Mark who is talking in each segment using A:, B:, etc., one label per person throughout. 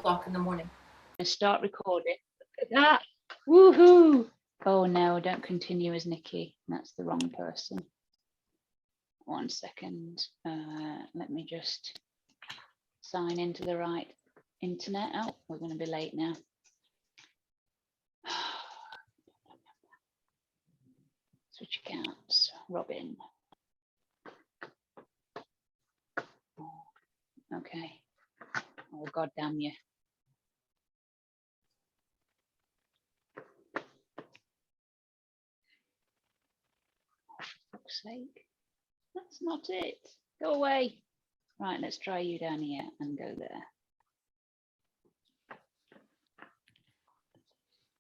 A: o'clock in the morning.
B: Start recording. Look at that. Woohoo! Oh no, don't continue as Nikki. That's the wrong person. 1 second. Let me just sign into the right internet. Oh, we're going to be late now. Switch accounts. Robin. Okay. Oh, God damn you. For fuck's sake. That's not it. Go away. Right, let's try you down here and go there.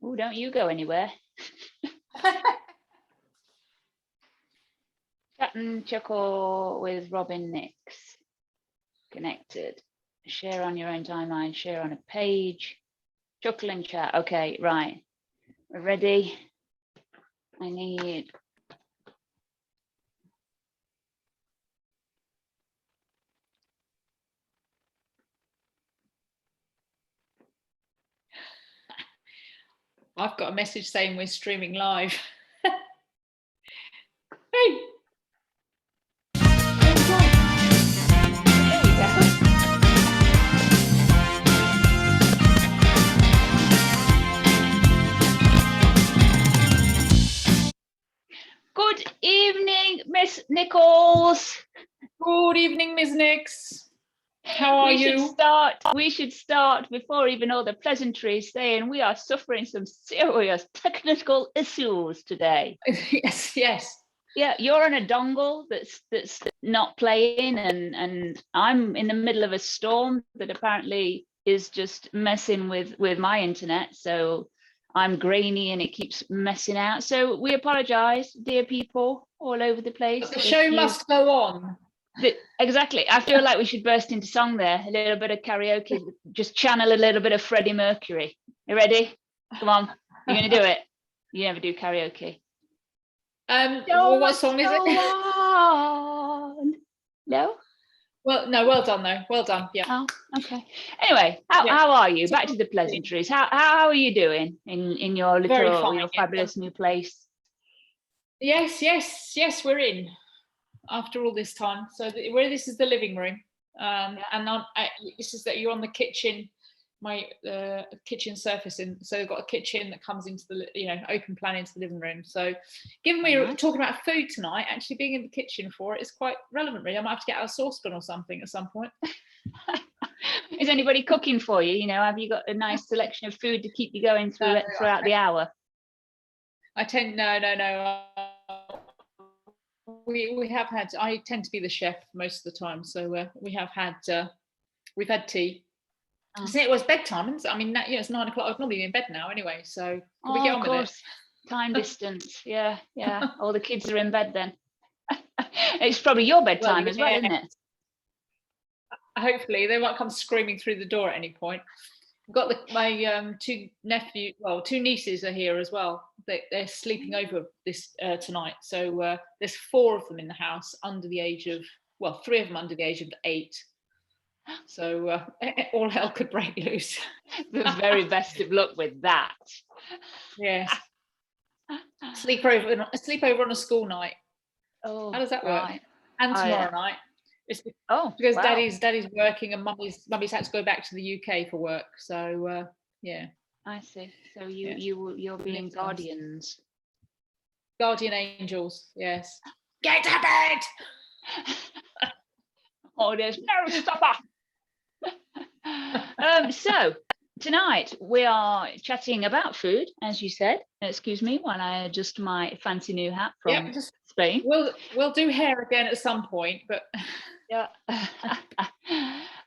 B: Oh, don't you go anywhere. Chat and Chuckle with Robin Nix. Connected. Share on your own timeline, share on a page. Chuckle and chat. Okay, right. We're ready. I need...
A: I've got a message saying we're streaming live. Hey.
B: There we go. Good evening, Miss Nichols.
A: Good evening, Ms. Nix. How are you?
B: We should start before even all the pleasantries, saying we are suffering some serious technical issues today.
A: Yes, yes.
B: Yeah, you're on a dongle that's not playing, and I'm in the middle of a storm that apparently is just messing with my internet. So I'm grainy and it keeps messing out. So we apologise, dear people all over the place.
A: But the show must go on.
B: Exactly. I feel like we should burst into song there. A little bit of karaoke. Just channel a little bit of Freddie Mercury. You ready? Come on. You're going to do it. You never do karaoke.
A: Well, what song is it?
B: On. No?
A: Well, no, well done though. Well done. Yeah.
B: Oh, okay. Anyway, how are you? Back to the pleasantries. How are you doing in your little,
A: fine,
B: your fabulous new place?
A: Yes, we're in after all this time. So this is the living room, and this is that you're on the kitchen, my kitchen surface, so we've got a kitchen that comes into the open plan into the living room. So given we're talking about food tonight, actually being in the kitchen for it is quite relevant really. I might have to get out a saucepan or something at some point.
B: Is anybody cooking for you? Have you got a nice selection of food to keep you going throughout the hour?
A: I tend no. We have had. I tend to be the chef most of the time, so we've had tea. I say it was bedtime. I mean, it's 9 o'clock. I'd normally be in bed now anyway. So can we get on with it?
B: Time distance. Yeah. All the kids are in bed then. It's probably your bedtime as well, isn't it?
A: Hopefully, they won't come screaming through the door at any point. I've got my two nieces are here as well. They're sleeping over this tonight. So there's 4 of them in the house under the age of, 3 of them under the age of 8. So all hell could break loose.
B: The very best of luck with that.
A: Yes. Sleep over on a school night.
B: Oh,
A: how does that work? And tomorrow night. It's because Daddy's working and Mummy's had to go back to the UK for work. So yeah.
B: I see. So you're being guardians.
A: Guardian angels, yes. Get to bed.
B: Oh, there's no stopper. So tonight we are chatting about food, as you said. Excuse me while I adjust my fancy new hat from Spain.
A: We'll do hair again at some point, but
B: yeah.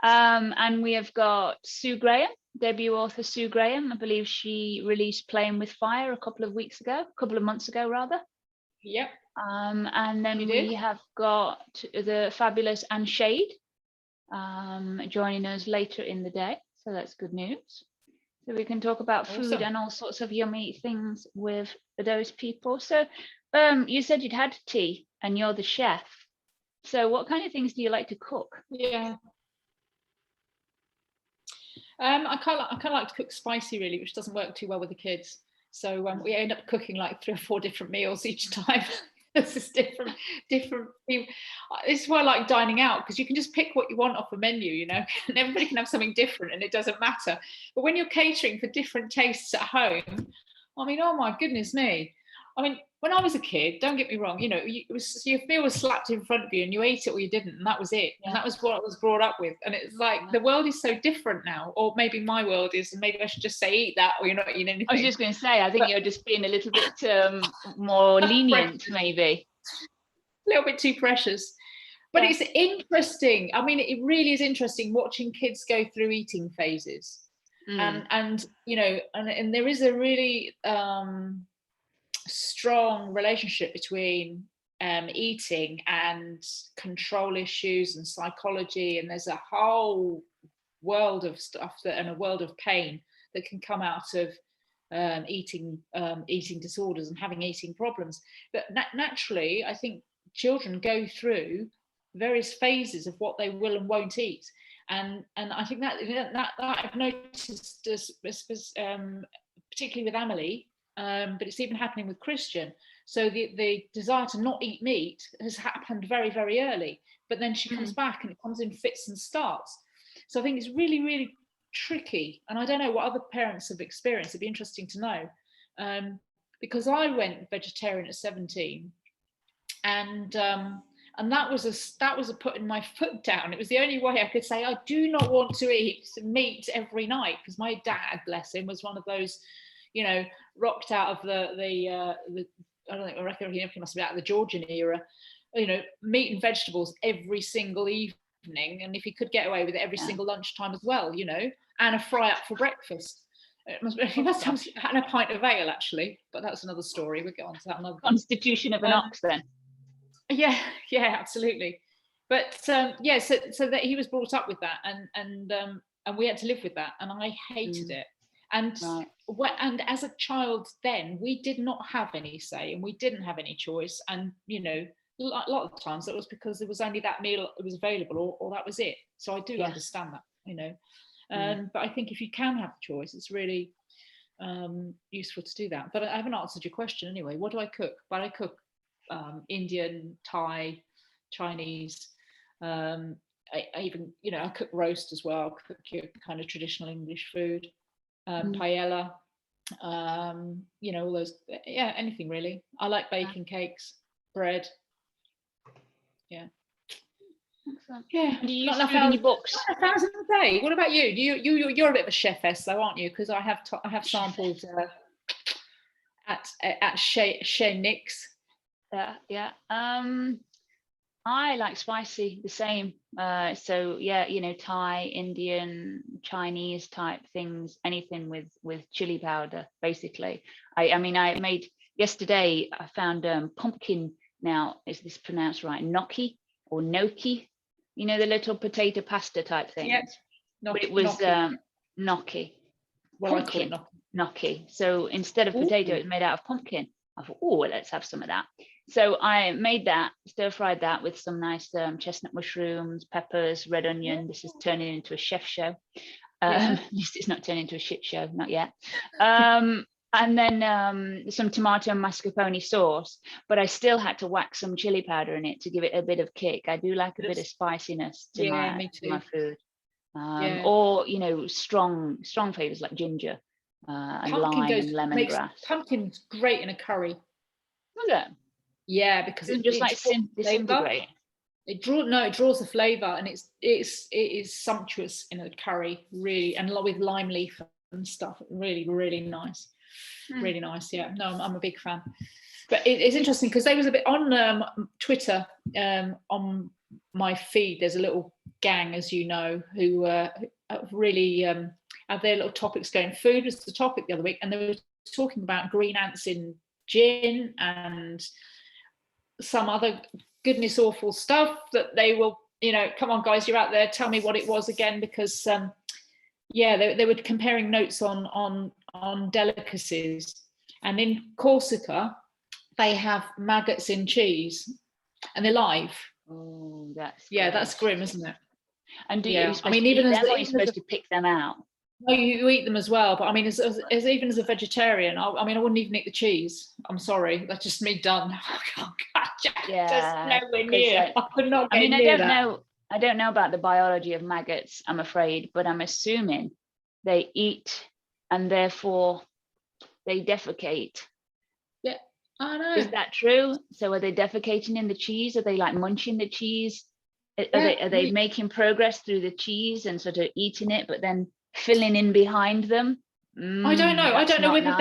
B: And we have got Sue Graham, debut author Sue Graham. I believe she released Playing with Fire a couple of months ago rather.
A: Yep.
B: And then we have got the fabulous Anne Shade joining us later in the day, so that's good news. So we can talk about food and all sorts of yummy things with those people. So you said you'd had tea and you're the chef. So what kind of things do you like to cook?
A: Yeah. I kind of like to cook spicy, really, which doesn't work too well with the kids. So we end up cooking like 3 or 4 different meals each time. This is different. This is why I like dining out, because you can just pick what you want off a menu, you know, and everybody can have something different, and it doesn't matter. But when you're catering for different tastes at home, I mean, oh my goodness me. I mean, when I was a kid, don't get me wrong, you know, your meal was slapped in front of you and you ate it or you didn't, and that was it.
B: Yeah.
A: And that was what I was brought up with. And it's like the world is so different now, or maybe my world is, and maybe I should just say eat that, or you're not eating anything.
B: I was just going to say, I think you're just being a little bit more lenient, maybe.
A: A little bit too precious. But it's interesting. I mean, it really is interesting watching kids go through eating phases. And you know, and there is a really strong relationship between eating and control issues and psychology, and there's a whole world of stuff and a world of pain that can come out of eating disorders and having eating problems. But naturally, I think children go through various phases of what they will and won't eat, and I think that I've noticed this, particularly with Amelie, but it's even happening with Christian. So the desire to not eat meat has happened very, very early, but then she comes back and it comes in fits and starts. So I think it's really, really tricky, and I don't know what other parents have experienced. It'd be interesting to know, because I went vegetarian at 17, and that was a putting my foot down. It was the only way I could say I do not want to eat meat every night, because my dad, bless him, was one of those, you know, rocked out of the I reckon he must be out of the Georgian era, you know, meat and vegetables every single evening, and if he could get away with it every single lunchtime as well, you know, and a fry up for breakfast. He must have had a pint of ale, actually, but that's another story. We'll get on to that another time.
B: Constitution of an ox, then.
A: Yeah, absolutely. But so that he was brought up with that, and we had to live with that, and I hated it. And and as a child, then we did not have any say, and we didn't have any choice. And you know, a lot of times it was because there was only that meal that was available, or that was it. So I do understand that, you know. But I think if you can have the choice, it's really useful to do that. But I haven't answered your question anyway. What do I cook? But I cook Indian, Thai, Chinese. I even, you know, I cook roast as well. I cook your kind of traditional English food, paella. You know, all those. Yeah, anything really. I like baking cakes, bread. Yeah.
B: Excellent.
A: Yeah.
B: Do you use food in your books?
A: 1,000 a day. What about you? You're a bit of a chefess, though, aren't you? Because I have sampled at Chez Nick's.
B: Yeah. I like spicy, the same. So yeah, you know, Thai, Indian, Chinese type things, anything with chili powder, basically. I mean, I made yesterday. I found pumpkin. Now, is this pronounced right? Gnocchi or gnocchi? You know, the little potato pasta type thing.
A: Yes.
B: But it was gnocchi.
A: Well, pumpkin. I call it
B: gnocchi. So instead of potato, it's made out of pumpkin. I thought, oh, let's have some of that. So I made that, stir-fried that with some nice chestnut mushrooms, peppers, red onion. This is turning into a chef show. At least it's not turning into a shit show, not yet. And then some tomato and mascarpone sauce, but I still had to whack some chili powder in it to give it a bit of kick. I do like a bit of spiciness to my food. Or, you know, strong flavors like ginger and lime and lemongrass.
A: Pumpkin's great in a curry.
B: Is it?
A: Yeah, because
B: it just like disintegrate.
A: It draws the flavour, and it is sumptuous in a curry, really, and with lime leaf and stuff. Really, really nice. Really nice. Yeah, no, I'm a big fan. But it's interesting because there was a bit on Twitter, on my feed. There's a little gang, as you know, who really have their little topics going. Food was the topic the other week, and they were talking about green ants in gin and some other goodness awful stuff that they will, you know, come on guys, you're out there, tell me what it was again, because they were comparing notes on delicacies, and in Corsica they have maggots in cheese and they're live.
B: Oh, that's
A: that's grim, isn't it?
B: And do you, I mean, even as you're supposed to pick them out?
A: No, you eat them as well, but I mean, as even as a vegetarian, I mean, I wouldn't even eat the cheese. I'm sorry, that's just me done.
B: Yeah,
A: just nowhere near. I could not get
B: I mean,
A: near that.
B: I don't know about the biology of maggots, I'm afraid, but I'm assuming they eat and therefore they defecate.
A: Yeah, I know.
B: Is that true? So are they defecating in the cheese? Are they like munching the cheese? Are they making progress through the cheese and sort of eating it, but then filling in behind them?
A: I don't know. I don't know whether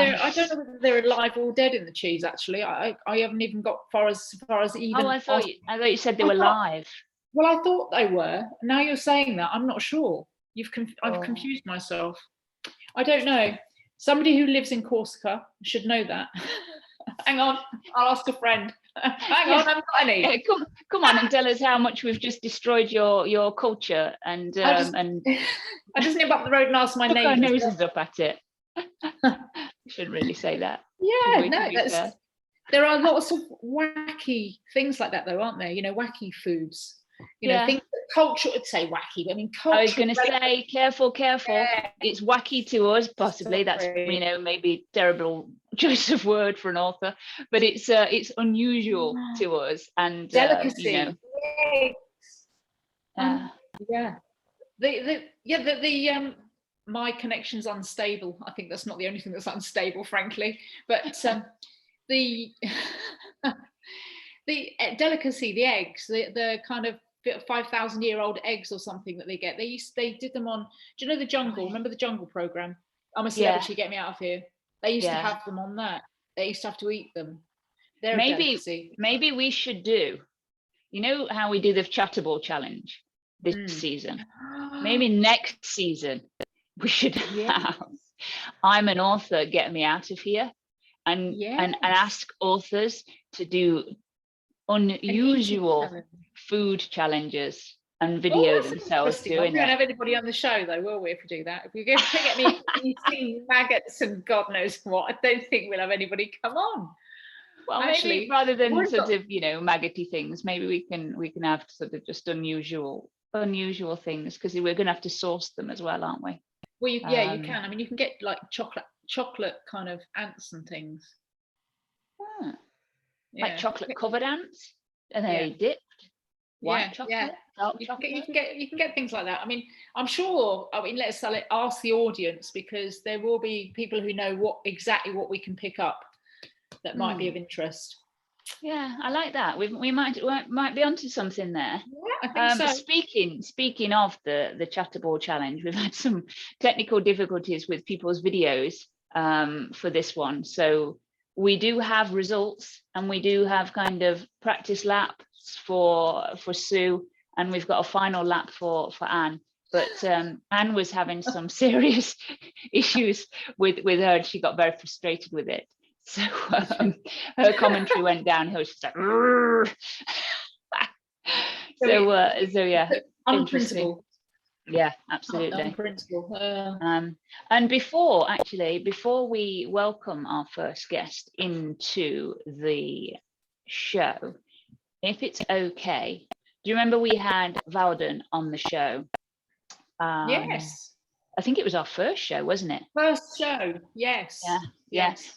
A: they're alive or dead in the cheese. Actually, I haven't even got far as even.
B: Oh, I thought you said they were live.
A: Well, I thought they were. Now you're saying that, I'm not sure. I've confused myself. I don't know. Somebody who lives in Corsica should know that. Hang on, I'll ask a friend. Hang on, I've got any.
B: Yeah, come on and tell us how much we've just destroyed your culture and
A: I just nip up the road and ask my neighbours.
B: Our noses up at it. You shouldn't really say that.
A: Yeah, no, there are lots of wacky things like that, though, aren't there? You know, wacky foods. You know, things that culture would say wacky, but I mean, culture.
B: I was going to say, careful. Yeah. It's wacky to us, possibly. That's, you know, maybe terrible choice of word for an author, but it's unusual to us and
A: delicacy.
B: You know.
A: The my connection's unstable. I think that's not the only thing that's unstable, frankly. But the delicacy, the eggs, the kind of 5,000-year-old eggs or something that they get. They did them on. Do you know the Jungle? Remember the Jungle program? I'm a Celebrity, Get Me Out of Here. They used to have them on that. They used to have to eat them. They're
B: maybe we should do. You know how we do the Chatterball challenge this season? Maybe next season we should have I'm an Author, Get Me Out of Here, and ask authors to do unusual food challenges and video themselves doing it.
A: We won't have anybody on the show though, will we, if we do that? If we get me eating maggots and God knows what, I don't think we'll have anybody come on.
B: Well, actually, maybe rather than sort of, you know, maggoty things, maybe we can have sort of just unusual things, because we're going to have to source them as well, aren't we?
A: Well, you can. I mean, you can get like chocolate kind of ants and things.
B: Like chocolate covered ants, and they dipped. White chocolate.
A: You can get things like that. I mean, I'm sure. I mean, let's ask the audience, because there will be people who know exactly what we can pick up that might be of interest.
B: Yeah, I like that. We might be onto something there.
A: Yeah, I think so.
B: Speaking of the Chatterball challenge, we've had some technical difficulties with people's videos for this one. So we do have results, and we do have kind of practice laps for Sue, and we've got a final lap for Anne. But Anne was having some serious issues with her. She got very frustrated with it. So her commentary went downhill. She's like, so yeah,
A: unprincipled.
B: Yeah, absolutely.
A: Unprincipled.
B: And before we welcome our first guest into the show, if it's okay, do you remember we had Valden on the show?
A: Yes.
B: I think it was our first show, wasn't it?
A: First show, yes.
B: Yeah. Yes.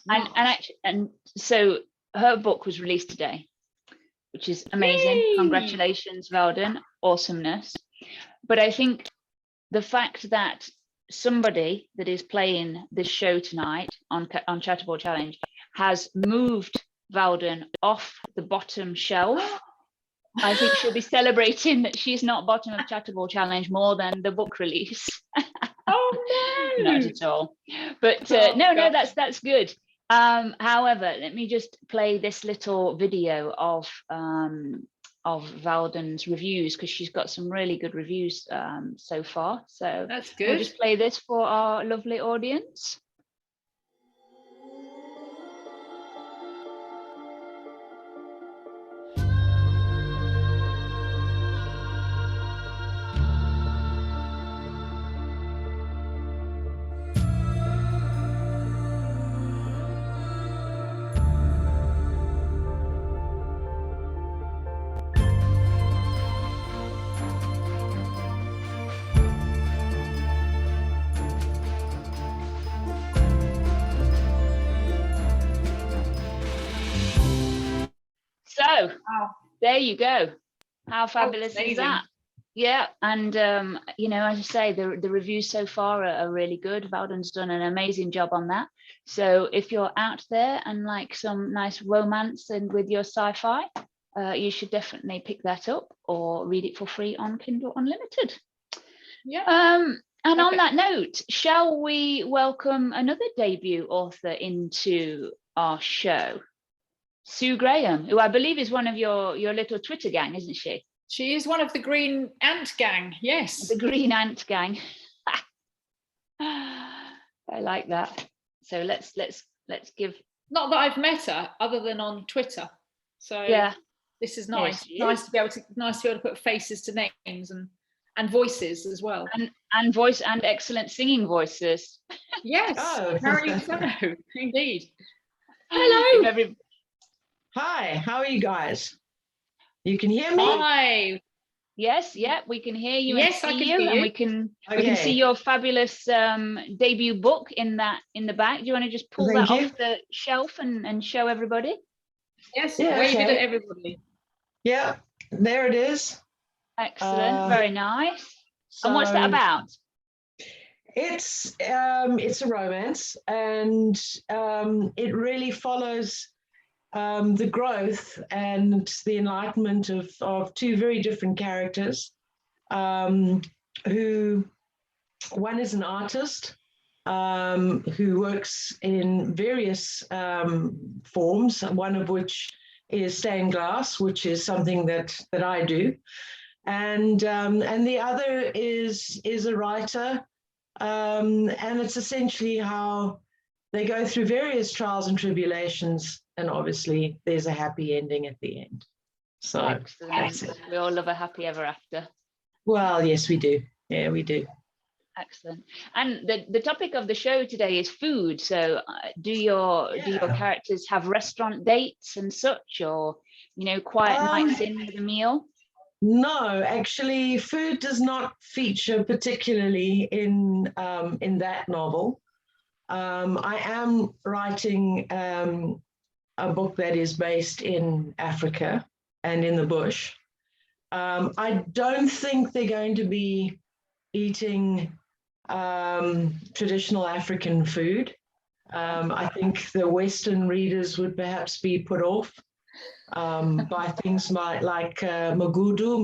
B: And so her book was released today, which is amazing. Yay! Congratulations, Valden. Awesomeness. But I think the fact that somebody that is playing this show tonight on Chatterball Challenge has moved Valden off the bottom shelf, I think she'll be celebrating that she's not bottom of Chatterball Challenge more than the book release.
A: Oh no!
B: Not at all. But no, that's good. However, let me just play this little video of Valden's reviews, because she's got some really good reviews so far. So
A: that's good.
B: We'll just play this for our lovely audience.
A: Wow.
B: There you go. How fabulous is that? Yeah, and you know, as I say, the reviews so far are really good. Valden's done an amazing job on that. So if you're out there and like some nice romance and with your sci-fi, you should definitely pick that up or read it for free on Kindle Unlimited.
A: Yeah.
B: And on that note, shall we welcome another debut author into our show? Sue Graham, who I believe is one of your little Twitter gang, isn't she?
A: She is one of the Green Ant Gang, yes.
B: The Green Ant Gang. I like that. So let's give.
A: Not that I've met her, other than on Twitter. So
B: yeah,
A: this is nice. Yes, nice to be able to put faces to names and voices as well.
B: And voice and excellent singing voices.
A: Yes, apparently so. Indeed.
B: Hello.
C: Hi, how are you guys? You can hear me?
A: Hi.
B: Yes, yeah, we can hear you.
A: Yes,
B: and see
A: I can
B: you,
A: hear you.
B: And we can see your fabulous debut book in the back. Do you want to just pull that off the shelf and show everybody?
A: Yes, wave it at everybody.
C: Yeah, there it is.
B: Excellent, very nice. And what's that about?
C: It's a romance, and it really follows the growth and the enlightenment of two very different characters, who one is an artist who works in various forms, one of which is stained glass, which is something that I do, and the other is a writer, and it's essentially how they go through various trials and tribulations, and obviously there's a happy ending at the end. So
B: excellent. We all love a happy ever after.
C: Well, yes, we do. Yeah, we do.
B: Excellent. And the topic of the show today is food. So do your characters have restaurant dates and such, or quiet nights in with a meal?
C: No, actually, food does not feature particularly in that novel. I am writing a book that is based in Africa and in the bush. I don't think they're going to be eating traditional African food. I think the Western readers would perhaps be put off by things like magudu.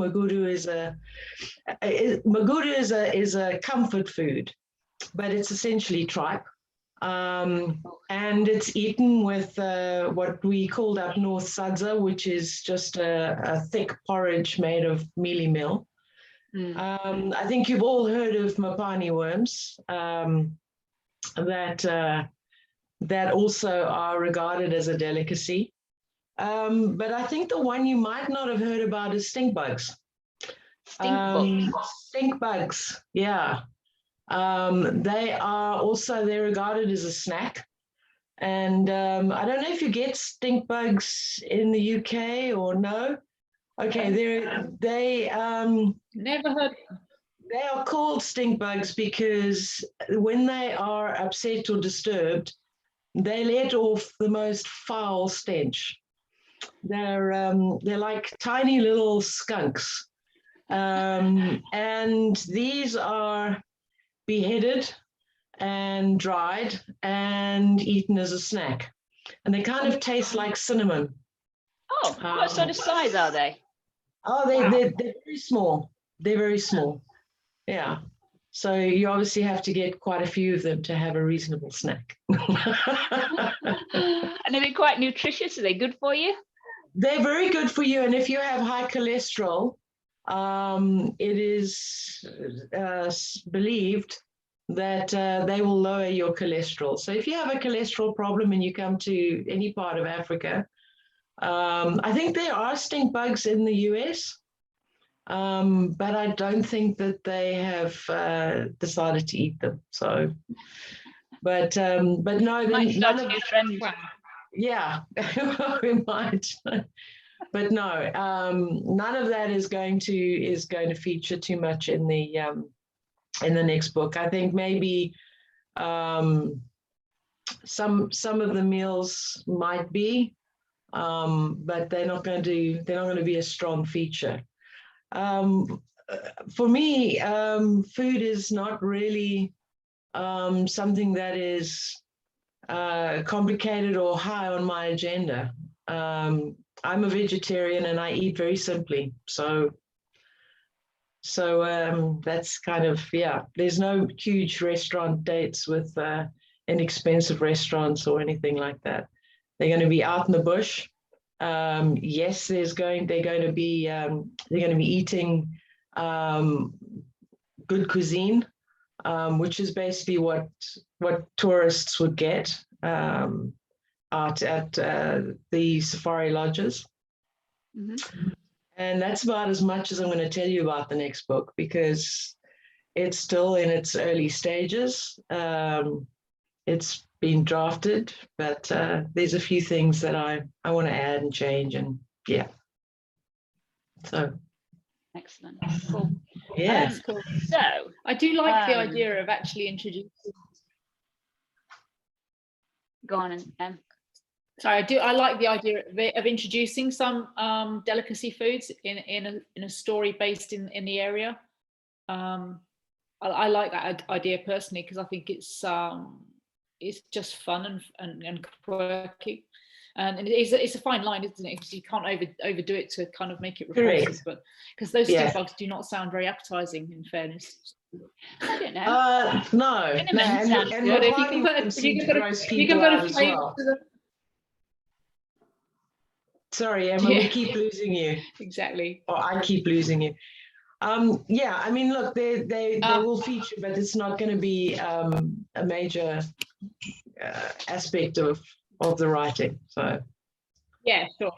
C: Magudu is a comfort food, but it's essentially tripe. And it's eaten with what we called up north sadza, which is just a thick porridge made of mealie meal. I think you've all heard of mapani worms, that also are regarded as a delicacy. But I think the one you might not have heard about is stink bugs. Stink bugs, yeah. They're regarded as a snack. And I don't know if you get stink bugs in the UK or no. Okay, they
A: never heard.
C: They are called stink bugs because when they are upset or disturbed, they let off the most foul stench. They're like tiny little skunks, and these are beheaded and dried and eaten as a snack, and they kind of taste like cinnamon.
B: Oh, what sort of size are they?
C: Oh, they're very small. They're very small. Yeah. So you obviously have to get quite a few of them to have a reasonable snack.
B: And are they quite nutritious? Are they good for you?
C: They're very good for you. And if you have high cholesterol, it is believed that they will lower your cholesterol. So if you have a cholesterol problem and you come to any part of Africa, I think there are stink bugs in the US, but I don't think that they have decided to eat them. So, but no, none of
B: friends.
C: Yeah, we might. But no, none of that is going to feature too much in the next book. I think maybe some of the meals might be, but they're not going to be a strong feature. For me, food is not really something that is complicated or high on my agenda. I'm a vegetarian and I eat very simply. So that's kind of, yeah, there's no huge restaurant dates with inexpensive restaurants or anything like that. They're going to be out in the bush. Yes, they're going to be eating good cuisine, which is basically what tourists would get out at the safari lodges. Mm-hmm. And that's about as much as I'm going to tell you about the next book, because it's still in its early stages. It's been drafted, but there's a few things that I want to add and change, and yeah. So
B: excellent, cool.
C: Yeah,
A: cool.
B: So
A: I do like the idea of actually introducing.
B: Go on, and
A: sorry, I like the idea of introducing some delicacy foods in a story based in the area. I like that idea personally, because I think it's just fun and quirky, and it's a fine line, isn't it? Because you can't overdo it to kind of make it repulsive, but because those stew bugs do not sound very appetizing, in fairness.
B: I don't know.
C: No. And you can put a flavor to them. Sorry, Emma, we keep losing you.
A: Exactly.
C: Or I keep losing you. Yeah, I mean, look, they will feature, but it's not going to be a major aspect of the writing. So.
A: Yeah, sure.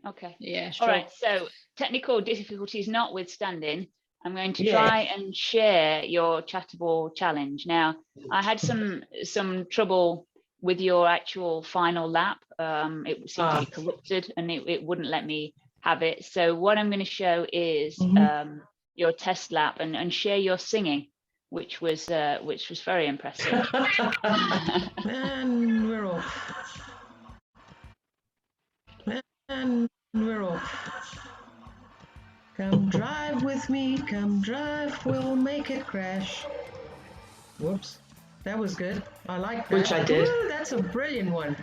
B: Okay.
A: Yeah, sure.
B: All right. So technical difficulties notwithstanding, I'm going to try and share your Chatterball challenge. Now, I had some trouble with your actual final lap. It seemed to be corrupted, and it wouldn't let me have it. So what I'm going to show is your test lap and share your singing, which was very impressive.
C: And we're off. And we're off. Come drive with me, come drive, we'll make it crash. Whoops, that was good. I like that.
A: Which I did.
C: Ooh, that's a brilliant one.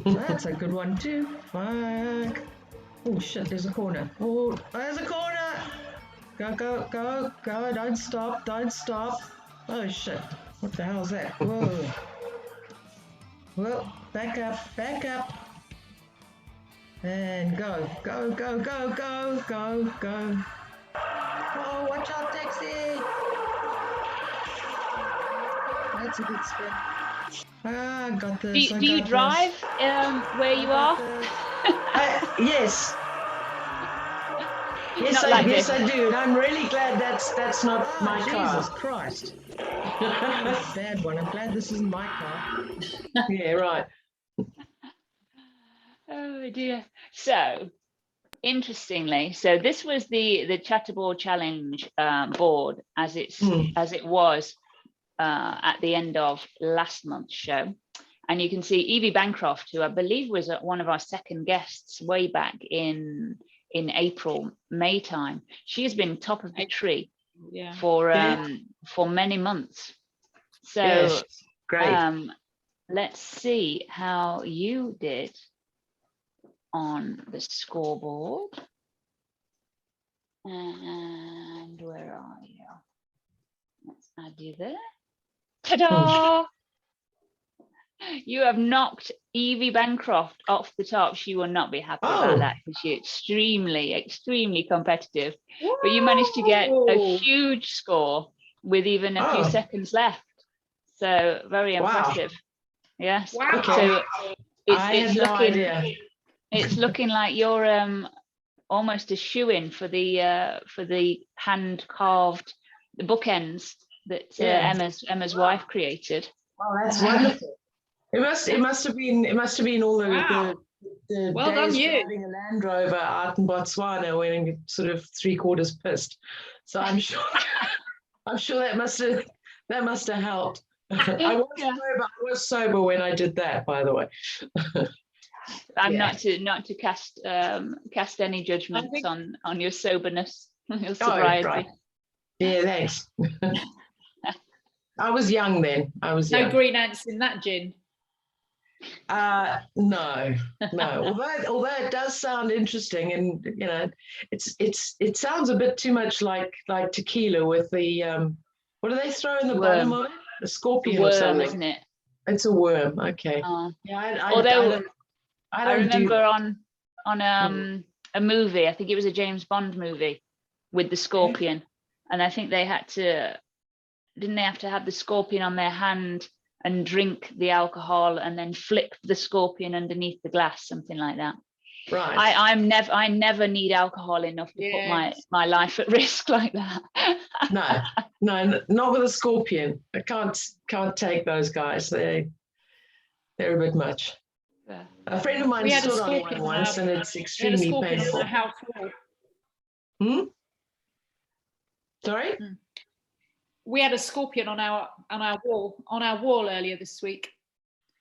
C: That's a good one too. Fuck. Oh shit, there's a corner. Oh, there's a corner. Go, go, go, go. Don't stop, don't stop. Oh shit. What the hell is that? Whoa. Well, back up, back up. And go, go, go, go, go, go, go. Oh, watch out, taxi. That's a good spin. Ah, got this.
B: Do you drive where you are?
C: Yes. Yes, I do. And I'm really glad that's not my car. Jesus Christ. Bad one. I'm glad this isn't my car. Yeah, right.
B: Oh dear. So interestingly, so this was the Chatterball challenge board as it was at the end of last month's show. And you can see Evie Bancroft, who I believe was one of our second guests way back in April, May time. She has been top of the tree for many months. So
C: great.
B: Let's see how you did on the scoreboard. And where are you? Let's add you there. Ta-da! You have knocked Evie Bancroft off the top. She will not be happy about that, because she's extremely competitive. Whoa. But you managed to get a huge score with even a few seconds left. So very impressive. Yes.
C: Wow.
B: So
C: it's
B: looking like you're almost a shoo-in for the hand carved bookends that Emma's wife created.
C: Oh, that's wonderful. It must have been all the
A: well
C: days
A: done, you.
C: driving a Land Rover out in Botswana when you're sort of 3/4 pissed. So I'm sure that must have helped. I was sober when I did that, by the way.
B: I'm not to cast any judgments on your soberness, your sobriety.
C: Right. Yeah, thanks. I was young then.
A: No green ants in that gin.
C: No. Although it does sound interesting, and it sounds a bit too much like tequila with the what do they throw in the bottom of it? A scorpion
B: worm,
C: or something,
B: isn't it?
C: It's a worm. Okay.
B: I remember on a movie, I think it was a James Bond movie with the scorpion, and I think didn't they have to have the scorpion on their hand and drink the alcohol and then flick the scorpion underneath the glass, something like that.
C: Right.
B: I never need alcohol enough to put my life at risk like that.
C: No, not with a scorpion. I can't take those guys. They're a bit much.
B: Yeah.
C: A friend of mine stood on one once, and it's extremely painful.
A: On our house wall.
C: Sorry?
A: We had a scorpion on our wall earlier this week.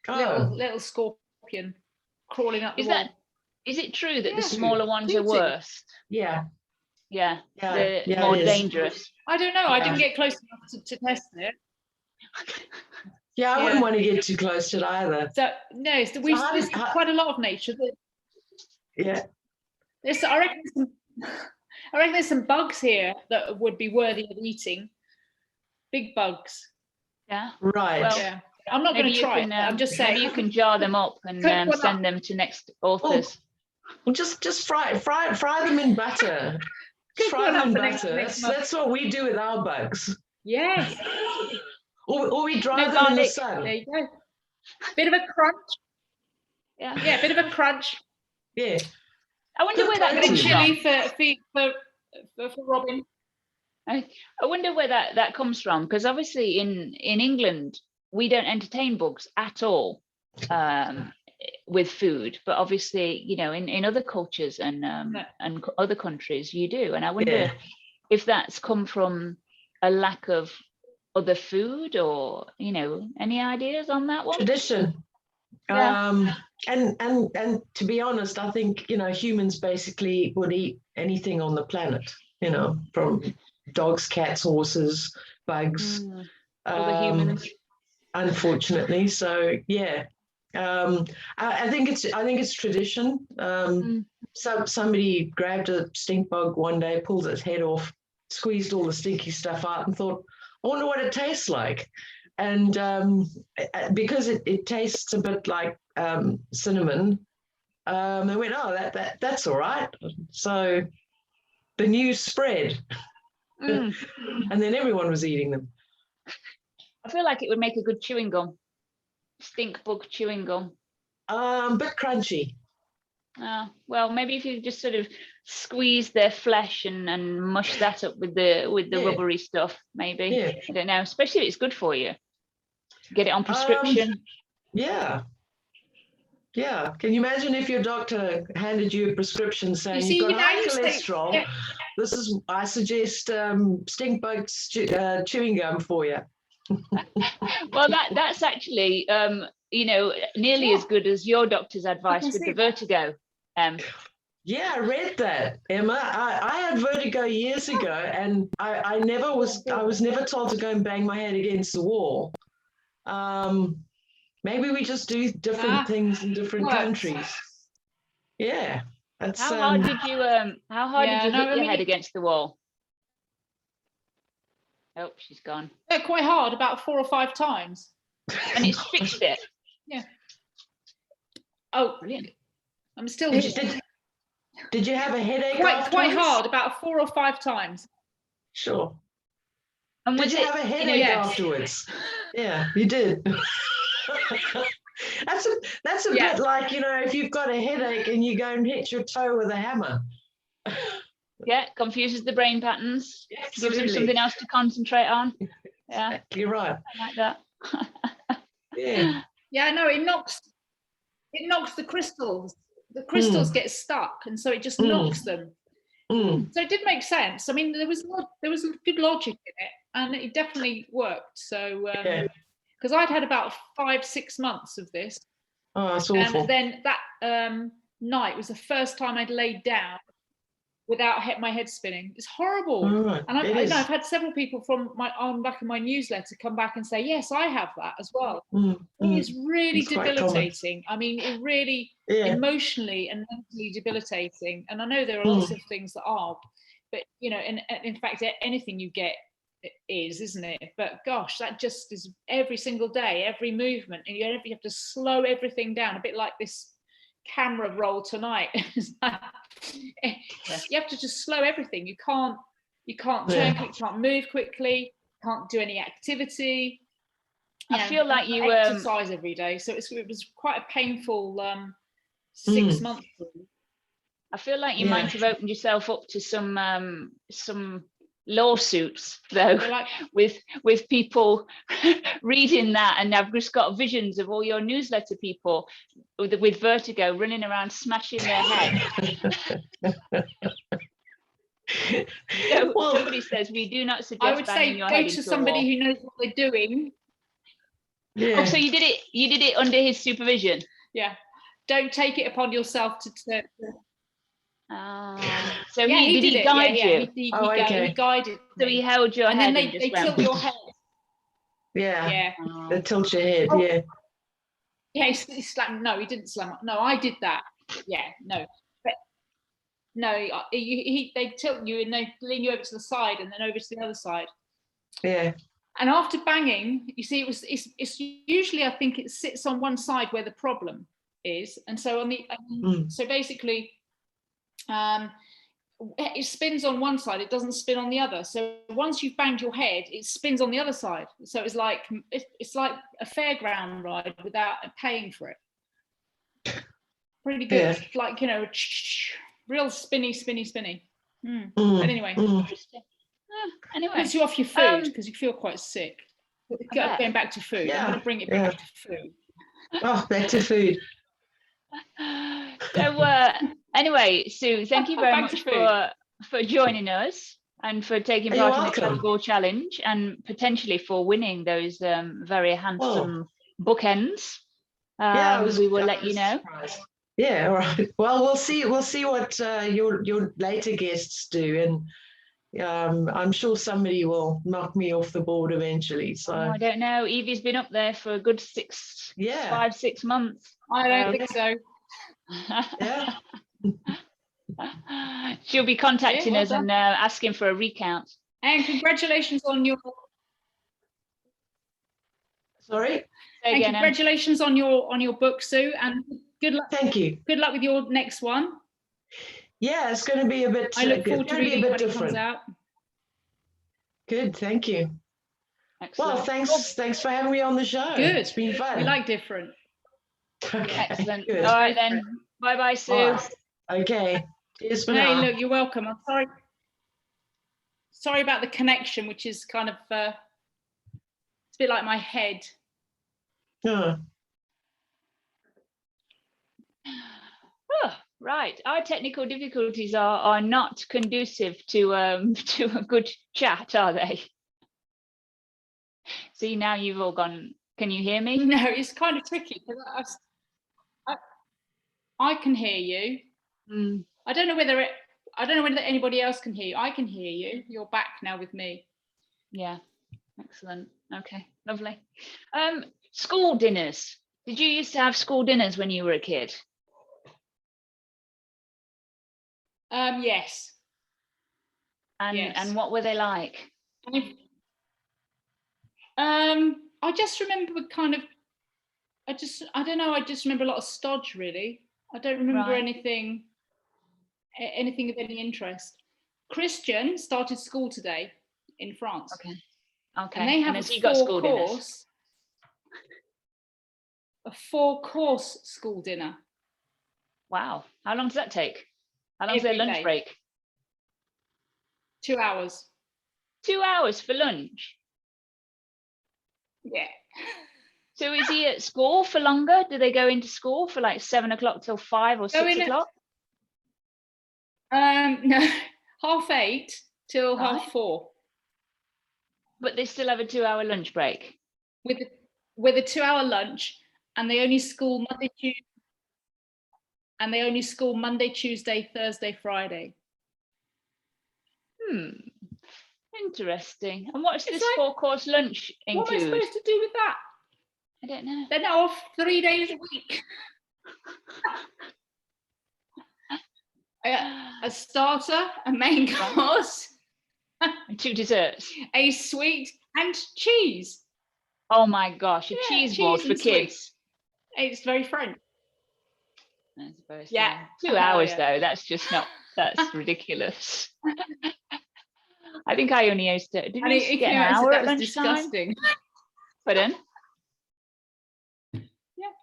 A: Little scorpion crawling up the wall.
B: Is it true that the smaller ones are worse?
C: Yeah.
B: They're more dangerous.
A: I don't know. I didn't get close enough to test it.
C: Yeah, I wouldn't want to get too close to it either.
A: So no, there's quite a lot of nature.
C: Yeah.
A: I reckon there's some bugs here that would be worthy of eating. Big bugs.
B: Yeah.
C: Right.
A: Well, yeah. I'm not going to try it. I'm just saying
B: you can jar them up and send them to next authors.
C: Well, just fry them in butter. Fry them in butter. That's what we do with our bugs.
A: Yes.
C: Or we dry them in the sun.
A: There you go. Bit of a crunch. Yeah, bit of a crunch.
C: Yeah.
B: I wonder where that comes
A: from. Chili for Robin.
B: I wonder where that comes from, because obviously in England we don't entertain bugs at all with food, but obviously in other cultures and other countries you do, and I wonder if that's come from a lack of other food, or any ideas on that one?
C: Tradition. And to be honest, I think humans basically would eat anything on the planet, from dogs, cats, horses, bugs,
B: other humans,
C: unfortunately. So I think it's tradition. Somebody grabbed a stink bug one day, pulled its head off, squeezed all the stinky stuff out, and thought, I wonder what it tastes like. And because it tastes a bit like cinnamon, they went, oh, that's all right. So the news spread. And then everyone was eating them.
B: I feel like it would make a good chewing gum. Stink bug chewing gum.
C: Bit crunchy.
B: Well, maybe if you just sort of squeeze their flesh and mush that up with the rubbery stuff, maybe.
C: Yeah.
B: I don't know. Especially if it's good for you. Get it on prescription.
C: Yeah. Can you imagine if your doctor handed you a prescription saying you've got high cholesterol? I suggest stink bug chewing gum for you.
B: Well, that's actually nearly as good as your doctor's advice with the vertigo.
C: Yeah, I read that, Emma. I had vertigo years ago, and I was never told to go and bang my head against the wall. Maybe we just do different things in different countries. Yeah.
B: How hard did you hit your head against the wall? Oh, she's gone.
A: Quite hard, about 4 or 5 times.
B: And it's fixed it.
A: Yeah. Oh,
B: brilliant.
A: I'm still.
C: Did you have a headache?
A: Quite hard, about 4 or 5 times.
C: Sure.
B: And
C: did you have a headache afterwards? Yeah, you did. That's a bit like, if you've got a headache and you go and hit your toe with a hammer.
B: Yeah, confuses the brain patterns.
C: Yeah,
B: gives them something else to concentrate on. Yeah,
C: exactly right.
B: I like that.
A: Yeah, no, it knocks the crystals. The crystals get stuck, and so it just knocks them. So it did make sense. I mean, there was good logic in it, and it definitely worked. So because I'd had about 5-6 months of this.
C: Oh, that's awful.
A: And then that night was the first time I'd laid down without my head spinning. It's horrible.
C: Right.
A: And I've had several people from on back of my newsletter come back and say, yes, I have that as well. It is really debilitating. I mean, it really emotionally and mentally debilitating. And I know there are lots of things that are, but you know, and in fact, anything you get isn't it? But gosh, that just is every single day, every movement, and you have to slow everything down, a bit like this camera roll tonight. You have to just slow everything. You can't turn quick, you can't move quickly, can't do any activity.
B: I feel like you
A: exercise every day, so it was quite a painful 6 months.
B: I feel like you might have opened yourself up to some lawsuits though, with people reading that, and I've just got visions of all your newsletter people with vertigo running around smashing their head. So somebody says we do not suggest
A: I would
B: banging
A: say
B: your
A: go
B: head
A: to somebody who knows what they're doing.
B: Oh, so you did it under his supervision?
A: Yeah, don't take it upon yourself to
B: so did he guide you?
A: He guided me.
B: So he held your head
A: and then they tilt your head.
C: Yeah. They tilt your head.
A: Yeah, he slammed. No, he didn't slam. No, I did that. Yeah, no. But no, they tilt you and they lean you over to the side and then over to the other side.
C: Yeah.
A: And after banging, you see, it's usually, I think it sits on one side where the problem is, and so so basically, it spins on one side, it doesn't spin on the other. So once you've banged your head, it spins on the other side. So it's like a fairground ride without paying for it. Pretty good, like, you know, real spinny. But anyway,
B: anyway,
A: puts you off your food because you feel quite sick. Going back to food, I'm going to bring it back to food.
C: Oh, back to food.
B: So anyway, Sue, thank you very much for joining us and for taking part in the Category Challenge and potentially for winning those very handsome bookends. We will let you know.
C: Surprised. Yeah, all right. Well, we'll see what your later guests do, and I'm sure somebody will knock me off the board eventually. So
B: I don't know. Evie's been up there for a good 5-6 months.
A: I don't think so.
C: Yeah.
B: She'll be contacting us and asking for a recount.
A: And congratulations on your.
C: Sorry.
A: And congratulations on your book, Sue, and good luck.
C: Thank you.
A: Good luck with your next one.
C: Yeah, it's going to be a bit.
A: I look forward to reading when it comes out.
C: Good, thank you.
B: Excellent.
C: Well, thanks for having me on the show.
A: Good.
C: It's been fun.
A: We like different.
C: Okay.
B: Excellent.
C: Good.
B: All right then. Bye, Sue.
C: Right. Okay. Cheers for now.
A: Look, you're welcome. I'm sorry. Sorry about the connection, which is kind of it's a bit like my head.
C: Oh.
B: Oh, right. Our technical difficulties are not conducive to a good chat, are they? See, now you've all gone. Can you hear me?
A: No, it's kind of tricky because I can hear you. I don't know whether anybody else can hear you. I can hear you. You're back now with me.
B: Yeah. Excellent. Okay. Lovely. School dinners. Did you used to have school dinners when you were a kid?
A: Yes.
B: And what were they like?
A: I just remember I don't know, I just remember a lot of stodge, really. I don't remember anything of any interest. Christian started school today in France.
B: Okay.
A: And they have a 4-course school dinner.
B: Wow. How long does that take? How long is their lunch break?
A: 2 hours.
B: 2 hours for lunch?
A: Yeah.
B: So is he at school for longer? Do they go into school for like 7 o'clock till 5 or 6 o'clock?
A: No, 8:30 till 4:30.
B: But they still have a 2 hour lunch break.
A: with a 2-hour lunch, and they only school Monday, Tuesday, Thursday, Friday.
B: Interesting. And what's this
A: like,
B: 4-course lunch include?
A: What am I supposed to do with that?
B: I don't know.
A: They're now off 3 days a week. A starter, a main course,
B: and 2 desserts,
A: a sweet, and cheese.
B: Oh my gosh, a cheese board for kids.
A: It's very French.
B: I suppose.
A: Yeah.
B: 2 hours though, that's just not, that's ridiculous. I think I only used to, did we get an hour at lunchtime?
A: Disgusting.
B: Pardon?
A: Yeah.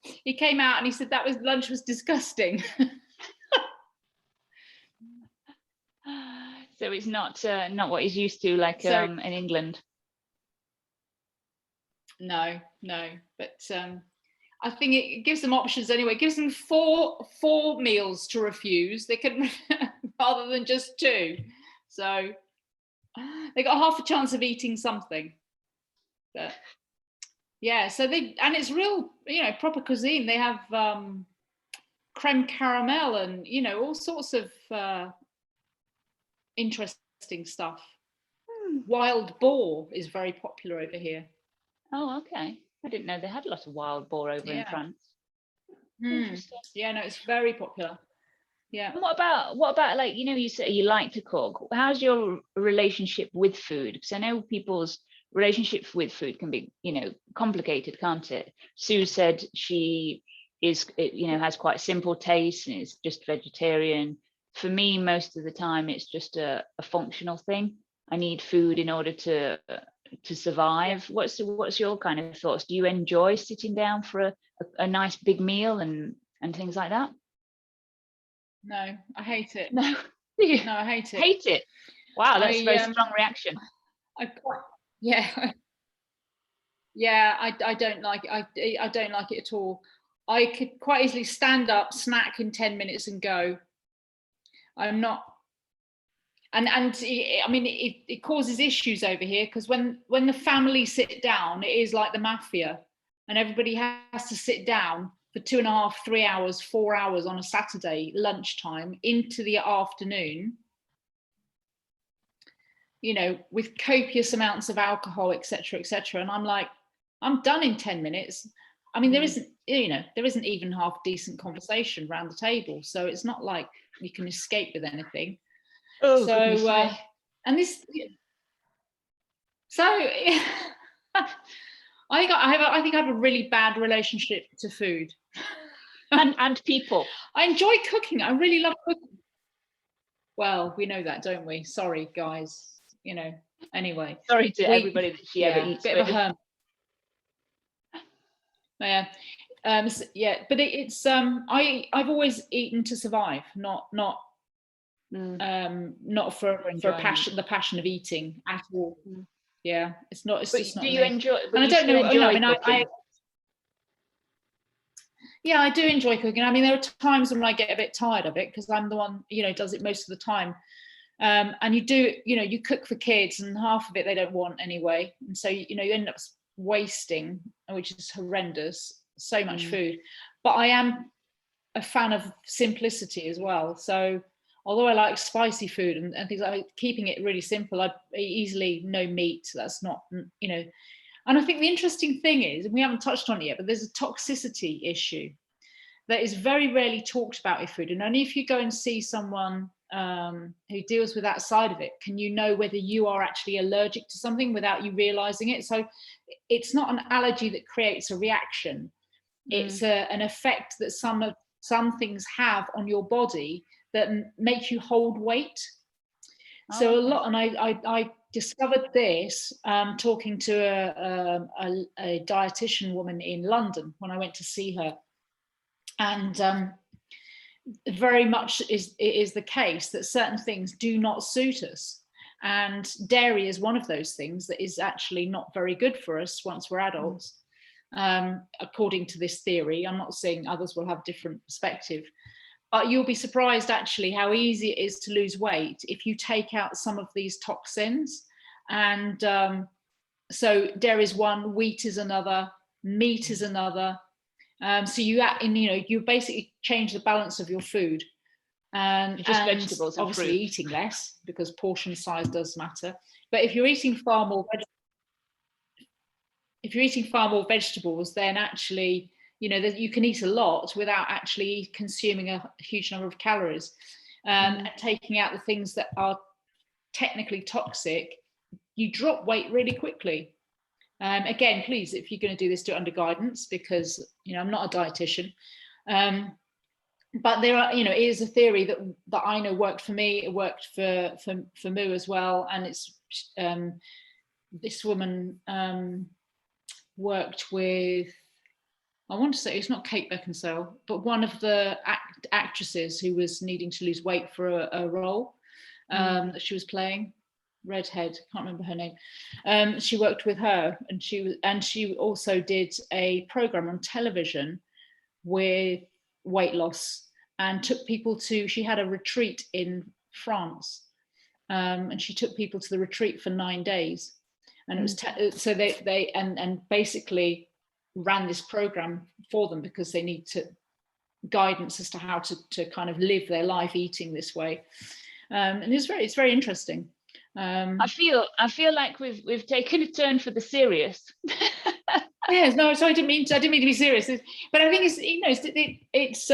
A: He came out and he said lunch was disgusting.
B: So it's not what he's used to, like in England.
A: No, but I think it gives them options anyway. It gives them four meals to refuse. They can rather than just 2. So they got half a chance of eating something. But yeah, so and it's real, proper cuisine. They have creme caramel and all sorts of interesting stuff. Wild boar is very popular over here.
B: Oh, okay. I didn't know they had a lot of wild boar over in France.
A: Interesting. Yeah, no, it's very popular. Yeah.
B: And what about like, you say you like to cook. How's your relationship with food? Because I know people's relationships with food can be, complicated, can't it? Sue said she is, has quite simple taste and is just vegetarian. For me, most of the time, it's just a functional thing. I need food in order to survive. What's your kind of thoughts? Do you enjoy sitting down for a nice big meal and things like that?
A: No, I hate it.
B: No,
A: no, I hate it.
B: Hate it. Wow, that's a very strong reaction.
A: Yeah, I don't like it. I don't like it at all. I could quite easily stand up, snack in 10 minutes, and go. I'm not. And I mean, it causes issues over here because when the family sit down, it is like the mafia, and everybody has to sit down for 2.5, 3 hours, 4 hours on a Saturday lunchtime into the afternoon, with copious amounts of alcohol, etc., etc. And I'm like, I'm done in 10 minutes. I mean, there isn't even half decent conversation around the table, so it's not like you can escape with anything.
B: Oh,
A: so and this, so I think I have a really bad relationship to food
B: and people.
A: I enjoy cooking. I really love cooking. Well, we know that, don't we? Sorry, guys. Anyway.
B: Sorry to everybody that she ever eats
A: bit
B: with.
A: Of a hermit. Yeah. But it's I've always eaten to survive, not for the passion of eating at all. Yeah, it's not. It's
B: but
A: just not.
B: Do you enjoy?
A: And I don't know. Yeah, I do enjoy cooking. I mean, there are times when I get a bit tired of it because I'm the one does it most of the time. And you cook for kids, and half of it they don't want anyway, and so you end up wasting, which is horrendous. So much food. But I am a fan of simplicity as well. So although I like spicy food and things like keeping it really simple, I easily no meat. That's not, And I think the interesting thing is, and we haven't touched on it yet, but there's a toxicity issue that is very rarely talked about with food. And only if you go and see someone who deals with that side of it, can you know whether you are actually allergic to something without you realizing it. So it's not an allergy that creates a reaction. It's an effect that some things have on your body that make you hold weight. So a lot, and I discovered this talking to a dietitian woman in London when I went to see her, and very much it is the case that certain things do not suit us, and dairy is one of those things that is actually not very good for us once we're adults. According to this theory, I'm not saying others will have different perspective, but you'll be surprised actually how easy it is to lose weight if you take out some of these toxins. And So dairy is one, wheat is another, meat is another. So you basically change the balance of your food. And
B: vegetables and
A: obviously
B: fruit.
A: eating less, because portion size does matter. But if you're eating far more vegetables, then actually, that you can eat a lot without actually consuming a huge number of calories. And taking out the things that are technically toxic, you drop weight really quickly. Again, please, if you're going to do this, do it under guidance, because I'm not a dietitian. But there are, it is a theory that I know worked for me. It worked for Moo as well. And it's this woman worked with, I want to say it's not Kate Beckinsale, but one of the actresses who was needing to lose weight for a role that she was playing. Redhead, can't remember her name. She worked with her, and she also did a program on television with weight loss, and took people to, she had a retreat in France, and she took people to the retreat for 9 days, and it was so they basically ran this program for them, because they need guidance as to how to kind of live their life eating this way, and it's very interesting.
B: I feel like we've taken a turn for the serious.
A: Yes, no, so I didn't mean to be serious, but I think it's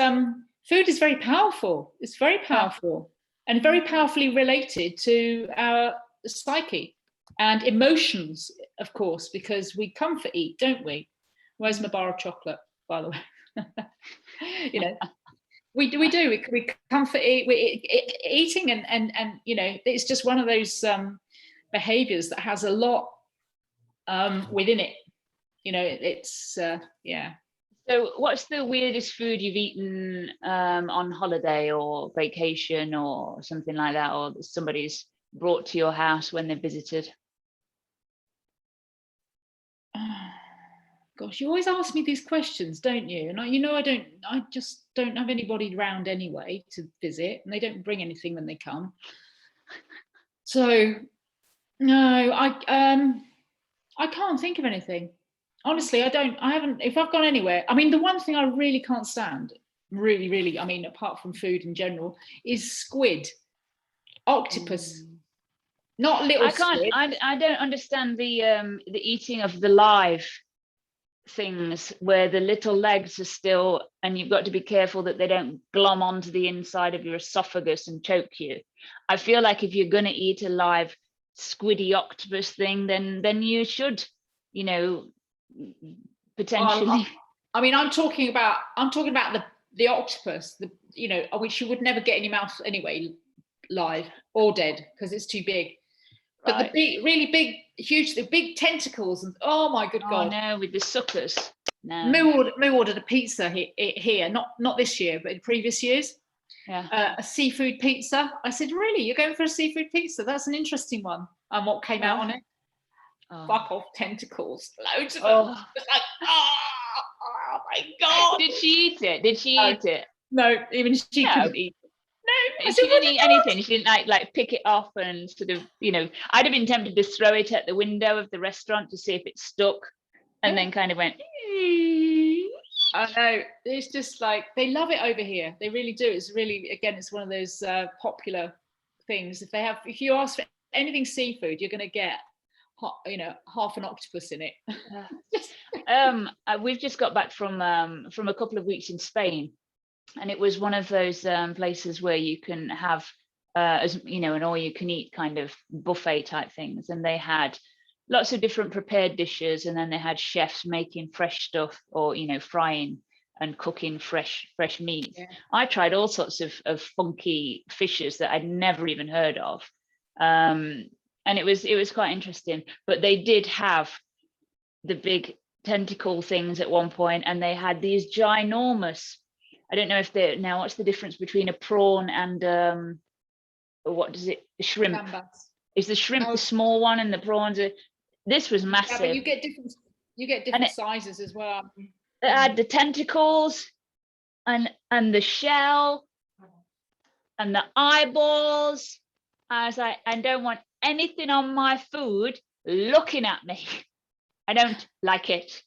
A: food is very powerful. It's very powerful, and very powerfully related to our psyche and emotions, of course, because we comfort eat, don't we? Where's my bar of chocolate, by the way? We do. We comfort eat. Eating and it's just one of those behaviors that has a lot within it. It's yeah.
B: So what's the weirdest food you've eaten on holiday or vacation or something like that, or that somebody's brought to your house when they visited?
A: Gosh, you always ask me these questions, don't you? And I just don't have anybody around anyway to visit, and they don't bring anything when they come. So no, I can't think of anything. Honestly, I haven't, if I've gone anywhere, I mean, the one thing I really can't stand, really, I mean, apart from food in general, is squid, octopus, not little squid.
B: I don't understand the eating of the live things where the little legs are still, and you've got to be careful that they don't glom onto the inside of your esophagus and choke you. I feel like if you're going to eat a live squiddy octopus thing, then you should, potentially.
A: I mean, I'm talking about the octopus, which you would never get in your mouth anyway, live or dead, because it's too big. But right. The really big, huge, the big tentacles, and oh my good God!
B: No, with the suckers. No.
A: Moo ordered a pizza here, not this year, but in previous years.
B: Yeah.
A: A seafood pizza. I said, really? You're going for a seafood pizza? That's an interesting one. And what came out on it? Fuck off, tentacles, loads of them. It's like, oh my God!
B: Did she eat it? Eat it?
A: No, even she couldn't eat it. No,
B: she didn't eat anything. She didn't like pick it off and sort of, I'd have been tempted to throw it at the window of the restaurant to see if it stuck, and then kind of went.
A: I know, it's just like, they love it over here. They really do. It's really, again, it's one of those popular things. If you ask for anything seafood, you're going to get, half an octopus in it.
B: We've just got back from a couple of weeks in Spain, and it was one of those places where you can have an all-you-can-eat kind of buffet type things, and they had lots of different prepared dishes, and then they had chefs making fresh stuff, or frying and cooking fresh meat. Yeah. I tried all sorts of funky fishes that I'd never even heard of, and it was quite interesting. But they did have the big tentacle things at one point, and they had these ginormous, I don't know if they're, now what's the difference between a prawn and what does it, a shrimp? Gambas. Is the shrimp the small one and the prawns are, this was massive.
A: Yeah, but you get different sizes as well.
B: It had the tentacles and the shell and the eyeballs. I was like, I don't want anything on my food looking at me. I don't like it.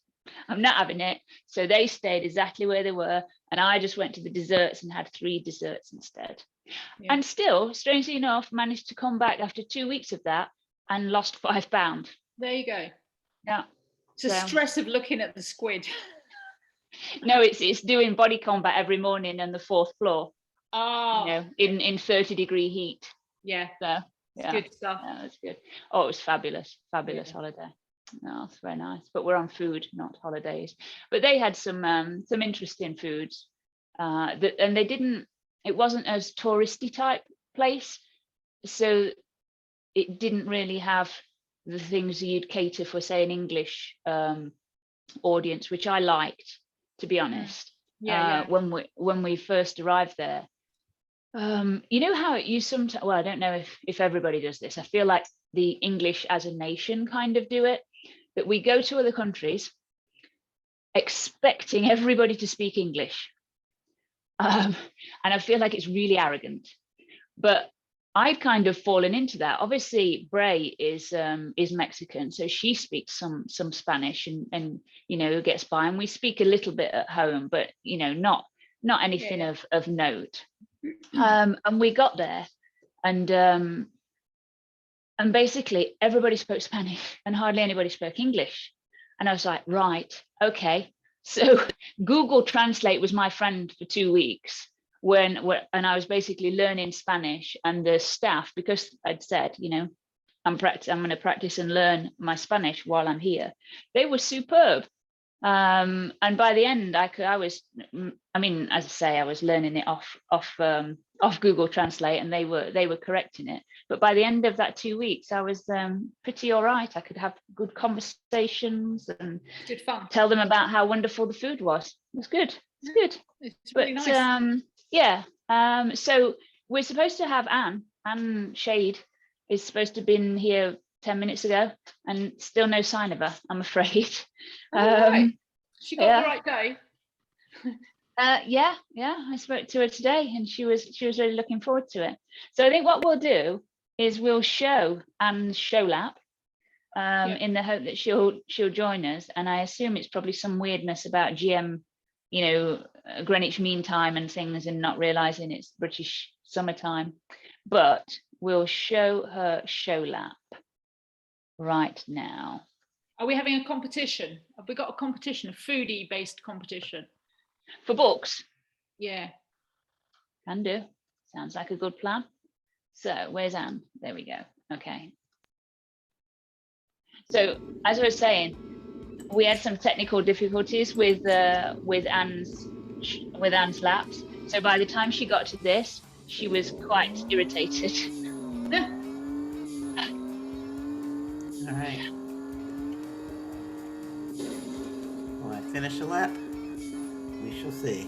B: I'm not having it. So they stayed exactly where they were. And I just went to the desserts and had 3 desserts instead.
A: Yeah.
B: And still, strangely enough, managed to come back after 2 weeks of that and lost 5 pounds.
A: There you go.
B: Yeah.
A: It's the stress of looking at the squid.
B: No, it's doing body combat every morning on the 4th floor.
A: Oh.
B: You know, in 30-degree heat.
A: Yeah.
B: So yeah.
A: Good stuff.
B: Yeah, that's good. Oh, it was fabulous holiday. No, it's very nice. But we're on food, not holidays. But they had some interesting foods. And they didn't. It wasn't as touristy type place, so it didn't really have the things you'd cater for, say, an English audience, which I liked, to be honest.
A: Yeah.
B: When we first arrived there, you know how you sometimes, well, I don't know if everybody does this. I feel like the English as a nation kind of do it, that we go to other countries expecting everybody to speak English. And I feel like it's really arrogant, but I've kind of fallen into that. Obviously, Bray is Mexican, so she speaks some Spanish and you know, gets by, and we speak a little bit at home, but you know, not anything of note. And we got there, and basically everybody spoke Spanish and hardly anybody spoke English. And I was like, right, okay. So Google Translate was my friend for 2 weeks and I was basically learning Spanish, and the staff, because I'd said, you know, I'm going to practice and learn my Spanish while I'm here. They were superb. And by the end, I was, as I say, I was learning it off Google Translate, and they were correcting it. But by the end of that 2 weeks, I was pretty all right. I could have good conversations and
A: good fun.
B: Tell them about how wonderful the food was. It was good. It's good.
A: It's really nice.
B: So we're supposed to have Anne Shade is supposed to have been here 10 minutes ago, and still no sign of her, I'm afraid.
A: Right. She got the right day.
B: I spoke to her today, and she was really looking forward to it. So I think what we'll do is we'll show Anne's show lap in the hope that she'll join us. And I assume it's probably some weirdness about GM, you know, Greenwich Mean Time and things, and not realizing it's British summertime. But we'll show her show lap right now.
A: Are we having a competition? Have we got a competition, a foodie based competition?
B: For books?
A: Yeah.
B: Can do. Sounds like a good plan. So where's Anne? There we go. Okay. So as I was saying, we had some technical difficulties with Anne's laps. So by the time she got to this, she was quite irritated.
D: All right. Will I finish a lap? We shall see.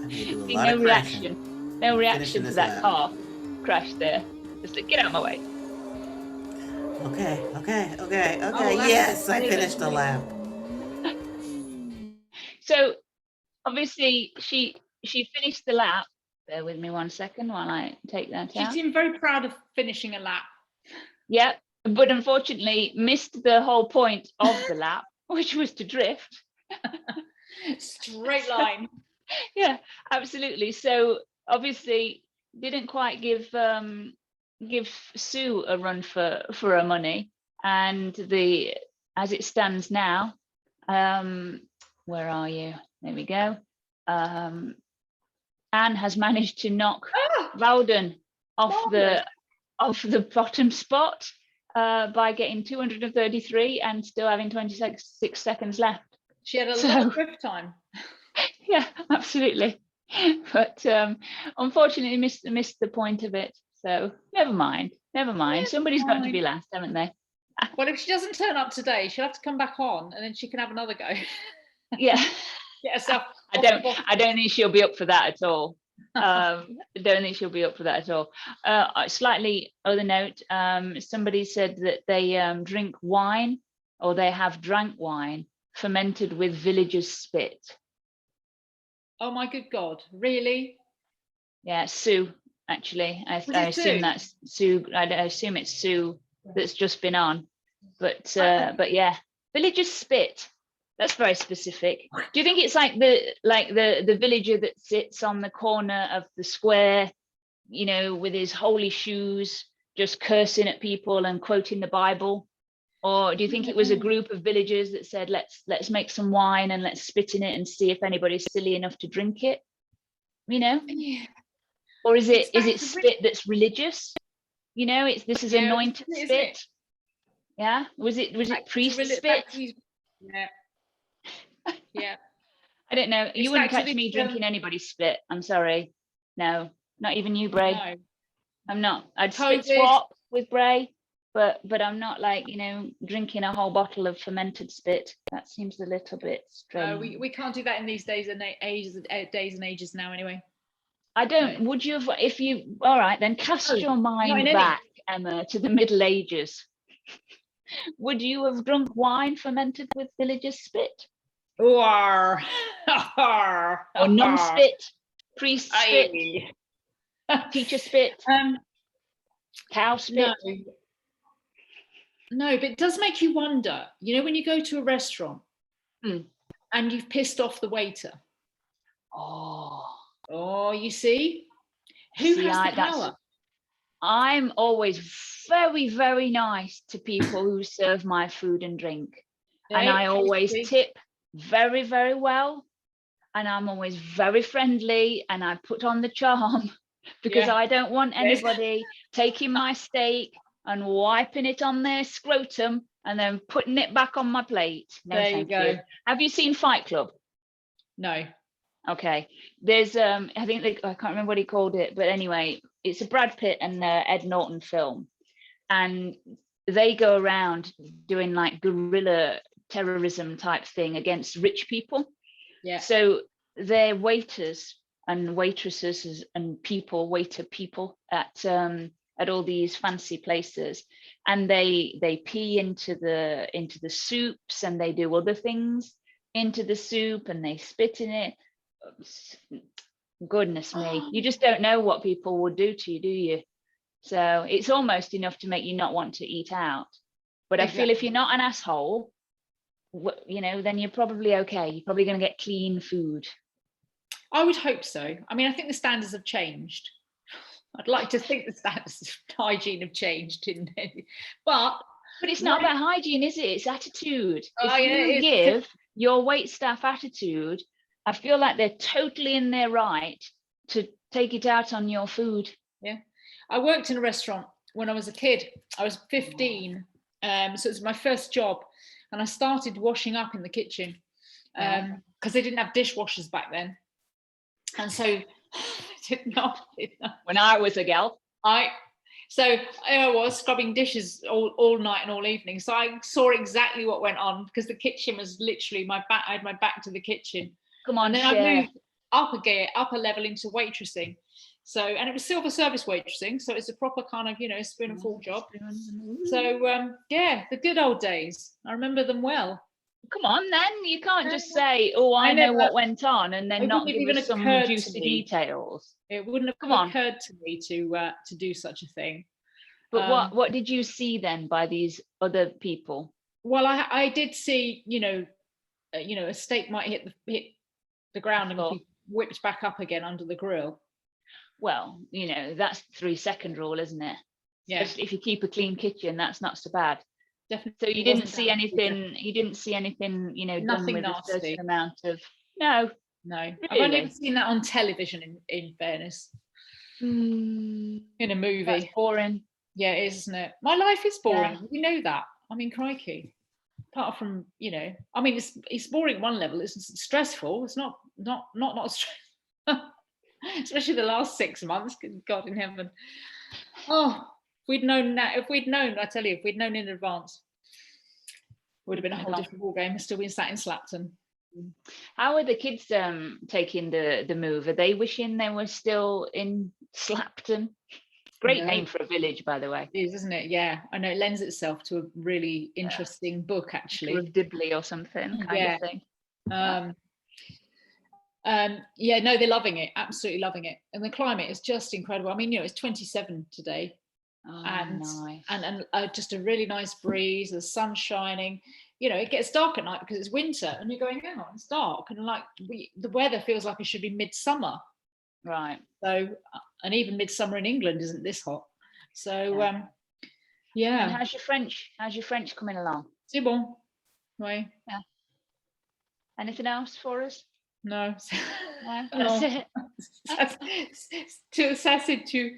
D: I need to do a lot of crashing.
B: No reaction to that
D: lap.
B: car crash there. Just like, get out of my way.
D: Okay.
A: Oh,
D: Yes, I finished the lap.
B: So obviously she finished the lap. Bear with me 1 second while I take that out.
A: She seemed very proud of finishing a lap.
B: Yeah, but unfortunately missed the whole point of the lap, which was to drift.
A: Straight line.
B: Yeah, absolutely. So obviously didn't quite give Sue a run for her money, and as it stands now, where are you? There we go. Anne has managed to knock Loudon off the bottom spot by getting 233 and still having 26 seconds left.
A: She had a lot of drift time.
B: Yeah, absolutely. But unfortunately missed the point of it. So never mind. Somebody's got to be last, haven't they?
A: Well, if she doesn't turn up today, she'll have to come back on, and then she can have another go.
B: Yeah.
A: Get herself.
B: I don't think she'll be up for that at all. Slightly other note, somebody said that they drink wine, or they have drank wine fermented with villagers' spit.
A: Oh my good God, really?
B: Yeah, Sue, actually. I assume that's Sue. I assume it's Sue that's just been on. But yeah, villagers spit. That's very specific. Do you think it's like the villager that sits on the corner of the square, you know, with his holy shoes, just cursing at people and quoting the Bible? Or do you think it was a group of villagers that said, let's make some wine and let's spit in it and see if anybody's silly enough to drink it? You know?
A: Yeah.
B: Or is it spit that's religious? You know, this is anointed spit. Yeah. Was it priest spit?
A: Yeah. Yeah.
B: I don't know. You wouldn't catch me drinking anybody's spit. I'm sorry. No, not even you, Bray.
A: No.
B: I'm not. I'd spit swap with Bray, but I'm not like, you know, drinking a whole bottle of fermented spit. That seems a little bit strange.
A: We can't do that in these days and ages now anyway.
B: I don't. No. Would you have, if you? All right, then cast your mind back, Emma, to the Middle Ages. Would you have drunk wine fermented with villagers' spit?
A: Or
B: non-spit, priest spit, teacher spit, cow spit.
A: No, but it does make you wonder. You know, when you go to a restaurant and you've pissed off the waiter. Oh, you see? Who has the power?
B: I'm always very, very nice to people who serve my food and drink. And I always tip very, very well. And I'm always very friendly and I put on the charm because I don't want anybody taking my steak and wiping it on their scrotum and then putting it back on my plate. No, thank you. Have you seen Fight Club?
A: No.
B: Okay. There's I think I can't remember what he called it, but anyway, it's a Brad Pitt and Ed Norton film, and they go around doing like guerrilla terrorism type thing against rich people.
A: Yeah.
B: So they're waiters and waitresses and waiter people at all these fancy places, and they pee into the soups and they do other things into the soup and they spit in it. Goodness me, you just don't know what people would do to you, do you? So it's almost enough to make you not want to eat out. But I feel if you're not an asshole, you know, then you're probably okay. You're probably going to get clean food.
A: I would hope so. I mean, I think the standards have changed. I'd like to think the standards of hygiene have changed, but
B: it's not about hygiene, is it? It's attitude. If you give your wait staff attitude, I feel like they're totally in their right to take it out on your food.
A: Yeah. I worked in a restaurant when I was a kid. I was 15. So it was my first job. And I started washing up in the kitchen because they didn't have dishwashers back then. And so I did not.
B: When I was a gal.
A: I was scrubbing dishes all night and all evening. So I saw exactly what went on because the kitchen was literally I had my back to the kitchen.
B: Come on,
A: and then I moved up a level into waitressing. So, and it was silver service waitressing. So it's a proper kind of, you know, spoon and fork job. So the good old days. I remember them well.
B: Come on, then you can't just say, "Oh, I know what went on," and then not give us some juicy details.
A: It wouldn't have occurred to me to do such a thing.
B: But what did you see then by these other people?
A: Well, I did see, you know, a steak might hit the ground and be whipped back up again under the grill.
B: Well, you know, that's the 3-second rule, isn't it?
A: Yeah.
B: Especially if you keep a clean kitchen, that's not so bad.
A: Definitely.
B: So you didn't see anything. You didn't see anything. You know,
A: nothing
B: done with
A: nasty.
B: A certain amount of no.
A: Really? I've only ever seen that on television. In fairness, in a movie.
B: That's boring.
A: Yeah, it is, isn't it? My life is boring. Yeah. You know that. I mean, crikey. Apart from, you know, I mean, it's boring at one level. It's stressful. It's not stressful. Especially the last 6 months. God in heaven. Oh. If we'd known, I tell you, if we'd known in advance, it would have been a whole different ball game. Still been sat in Slapton.
B: How are the kids taking the move? Are they wishing they were still in Slapton? Great name for a village, by the way.
A: It is, isn't it? Yeah, I know it lends itself to a really interesting book, actually.
B: Or Dibley or something kind of thing.
A: No, they're loving it, absolutely loving it. And the climate is just incredible. I mean, you know, it's 27 today. and
B: nice.
A: and just a really nice breeze, the sun shining. You know, it gets dark at night because it's winter, and you're going, hang on, it's dark, and like the weather feels like it should be midsummer.
B: Right.
A: So, and even midsummer in England isn't this hot. So,
B: yeah. And how's your French? How's your French coming along?
A: C'est bon. Oui.
B: Yeah. Anything else for us?
A: No.
B: No, that's it.
A: Ça c'est tout.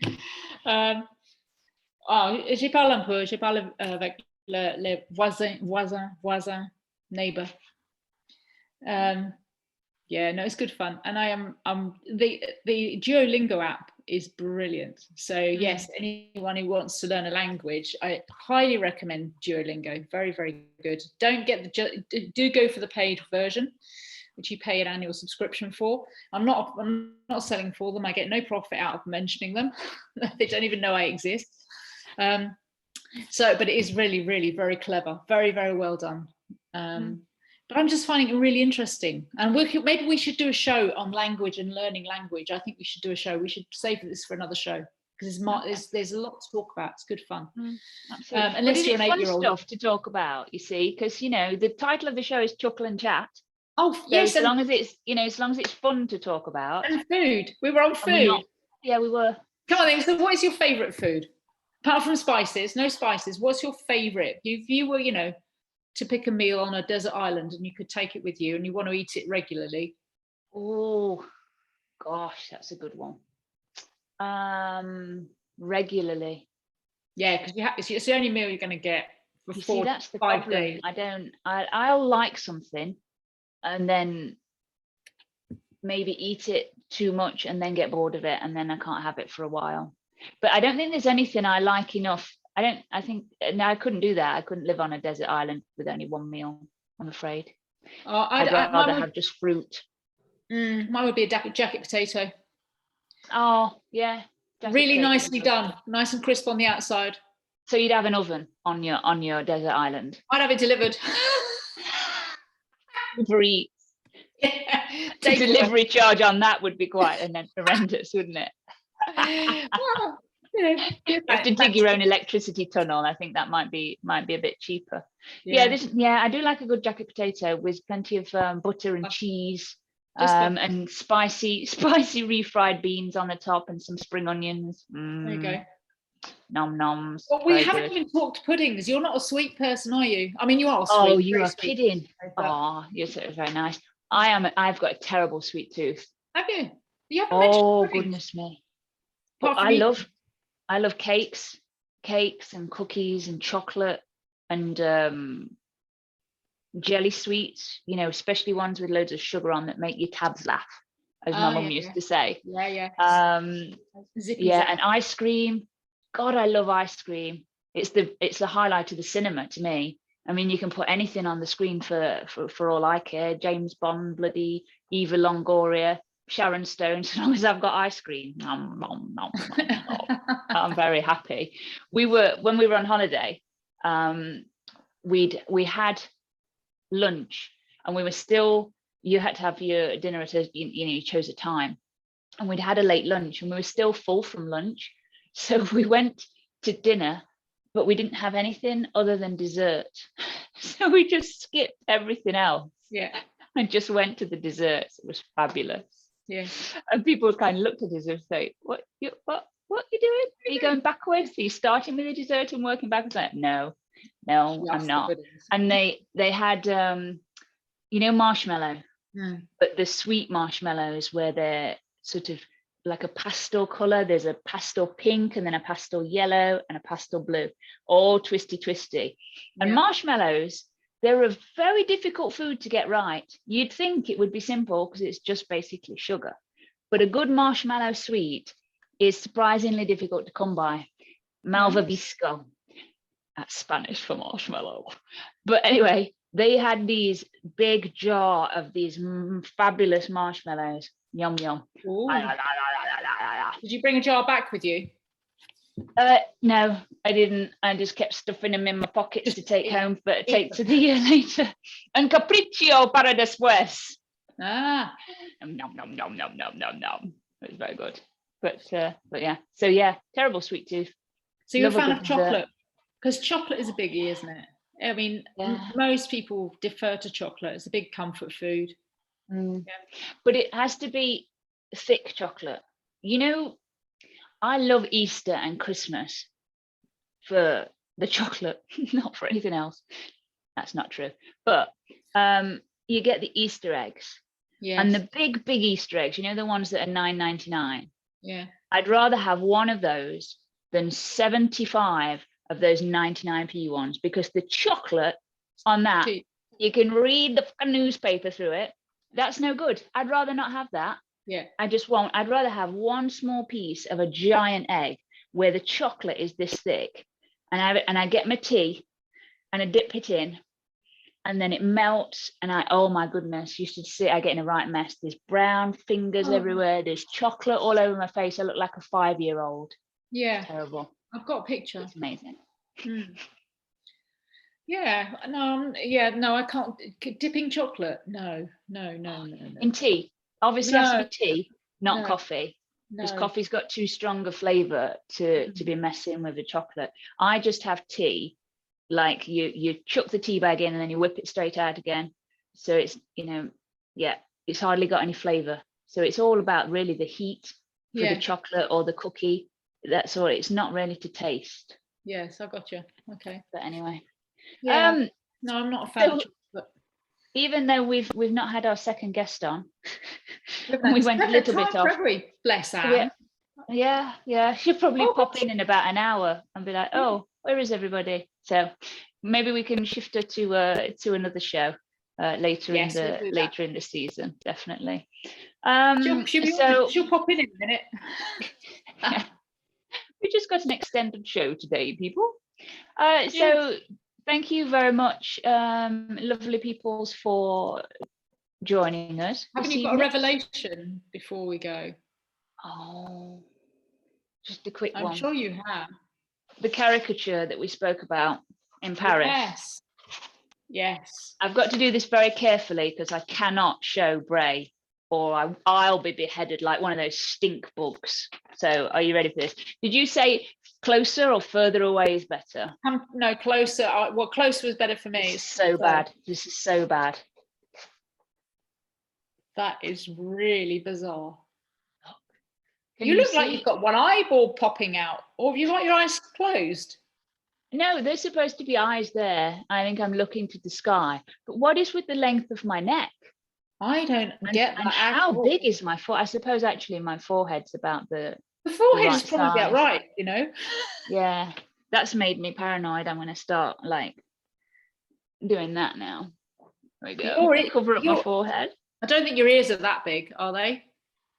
A: J'ai parlé un peu. J'ai parlé avec les voisins, neighbor. Yeah, no, it's good fun, and the Duolingo app is brilliant. So yes, anyone who wants to learn a language, I highly recommend Duolingo. Very, very good. Don't get do go for the paid version, which you pay an annual subscription for. I'm not selling for them. I get no profit out of mentioning them. They don't even know I exist. But it is really, really very clever. Very, very well done. But I'm just finding it really interesting. And maybe we should do a show on language and learning language. I think we should do a show. We should save this for another show because there's a lot to talk about. It's good fun.
B: Absolutely.
A: Unless you're an 8-year-old.
B: Stuff to talk about, you see, because the title of the show is Chuckle and Chat.
A: Oh
B: so
A: yes,
B: as long as it's fun to talk about.
A: And food. We were on food.
B: Yeah, we were.
A: Come on then. So what is your favourite food? Apart from spices, no spices. What's your favourite? If you were, to pick a meal on a desert island and you could take it with you and you want to eat it regularly.
B: Oh gosh, that's a good one. Regularly.
A: Yeah, because it's the only meal you're going to get for 4 to 5 days.
B: I'll like something and then maybe eat it too much and then get bored of it and then I can't have it for a while. But I don't think there's anything I like enough. I couldn't do that. I couldn't live on a desert island with only one meal, I'm afraid. I'd rather have just fruit.
A: Mine would be a jacket potato.
B: Oh, yeah.
A: Really nicely done. Nice and crisp on the outside.
B: So you'd have an oven on your desert island?
A: I'd have it delivered.
B: Uber Eats. The delivery charge on that would be quite horrendous, wouldn't it?
A: Well,
B: you have to dig your own electricity tunnel. I think that might be a bit cheaper. I do like a good jacket potato with plenty of butter and cheese, and spicy refried beans on the top and some spring onions.
A: There you go.
B: Nom noms.
A: Well, we haven't even talked puddings. You're not a sweet person, are you? I mean, you are sweet.
B: Oh, you are kidding. Oh, you're so very nice. I've got a terrible sweet tooth.
A: Have you? You haven't mentioned puddings.
B: Goodness me. I love cakes and cookies and chocolate and jelly sweets, especially ones with loads of sugar on that make your tabs laugh, as my mum used to say.
A: Yeah.
B: And ice cream. God, I love ice cream. It's the highlight of the cinema to me. I mean, you can put anything on the screen for all I care. James Bond, bloody Eva Longoria, Sharon Stone, as long as I've got ice cream. Nom, nom, nom, nom, nom. I'm very happy. When we were on holiday, we had lunch and you had to have your dinner at you chose a time, and we'd had a late lunch and we were still full from lunch. So we went to dinner, but we didn't have anything other than dessert. So we just skipped everything else.
A: Yeah.
B: And just went to the desserts. It was fabulous.
A: Yeah.
B: And people kind of looked at us and say, what are you doing? Are you going backwards? Are you starting with the dessert and working backwards? Like, no, I'm not. And they had marshmallow, but the sweet marshmallows where they're sort of like a pastel color. There's a pastel pink and then a pastel yellow and a pastel blue, all twisty. And marshmallows, they're a very difficult food to get right. You'd think it would be simple because it's just basically sugar, but a good marshmallow sweet is surprisingly difficult to come by. Malvavisco, that's Spanish for marshmallow. But anyway, they had these big jar of these fabulous marshmallows. Yum yum.
A: Did you bring a jar back with you?
B: No, I didn't. I just kept stuffing them in my pockets to take home, but take to the year later. And capriccio para después. Nom nom nom nom nom nom nom. It was very good. But yeah. So yeah, terrible sweet tooth.
A: So you're a
B: Love a
A: fan
B: good
A: of
B: dessert.
A: chocolate? Because chocolate is a biggie, isn't it? I mean,
B: Yeah.
A: most people defer to chocolate. It's a big comfort food.
B: But it has to be thick chocolate. You know, I love Easter and Christmas for the chocolate, not for anything else. That's not true. But you get the Easter eggs.
A: Yeah.
B: And the big Easter eggs, you know, the ones that are $9.99.
A: Yeah.
B: I'd rather have one of those than 75 of those 99p ones, because the chocolate on that,
A: Cheap.
B: you can read the fucking newspaper through it. That's no good. I'd rather not have that.
A: Yeah.
B: I'd rather have one small piece of a giant egg where the chocolate is this thick, and I get my tea and I dip it in, and then it melts, and oh my goodness, you should see I get in a right mess. There's brown fingers everywhere. There's chocolate all over my face. I look like a 5-year-old.
A: Yeah.
B: It's terrible.
A: I've got a picture.
B: It's amazing.
A: Yeah. No. Yeah. No, I can't. Dipping chocolate. No.
B: In tea, obviously, it has to be tea, not coffee, because coffee's got too strong a flavour to be messing with the chocolate. I just have tea. Like you chuck the tea bag in and then you whip it straight out again. So it's, it's hardly got any flavour. So it's all about really the heat for the chocolate or the cookie. That's all. It's not really to taste.
A: Yes, I got you. Okay.
B: But anyway.
A: Yeah. No, I'm not a fan of chocolate.
B: Even though we've not had our second guest on, we went a little bit off.
A: Bless Anne.
B: Yeah. She'll probably pop in about an hour and be like, "Oh, where is everybody?" So maybe we can shift her to another show later in the season. Definitely.
A: She'll pop in a minute.
B: We just got an extended show today, people. So thank you very much, lovely peoples, for joining us.
A: Haven't you got a revelation before we go?
B: Oh, just a quick one.
A: I'm sure you have.
B: The caricature that we spoke about in Paris.
A: Yes.
B: I've got to do this very carefully because I cannot show Bray, or I'll be beheaded like one of those stink bugs. So are you ready for this? Did you say closer or further away is better?
A: No, closer. Well, closer was better for me.
B: This is so bad. This is so bad.
A: That is really bizarre.
B: Can
A: you look like you've got one eyeball popping out, or have you got your eyes closed?
B: No, there's supposed to be eyes there. I think I'm looking to the sky. But what is with the length of my neck?
A: I don't get that.
B: And how big is my forehead? I suppose actually my forehead's about the
A: forehead is probably about right, you know.
B: Yeah, that's made me paranoid. I'm going to start like doing that now. There we go. Cover up my forehead.
A: I don't think your ears are that big, are they?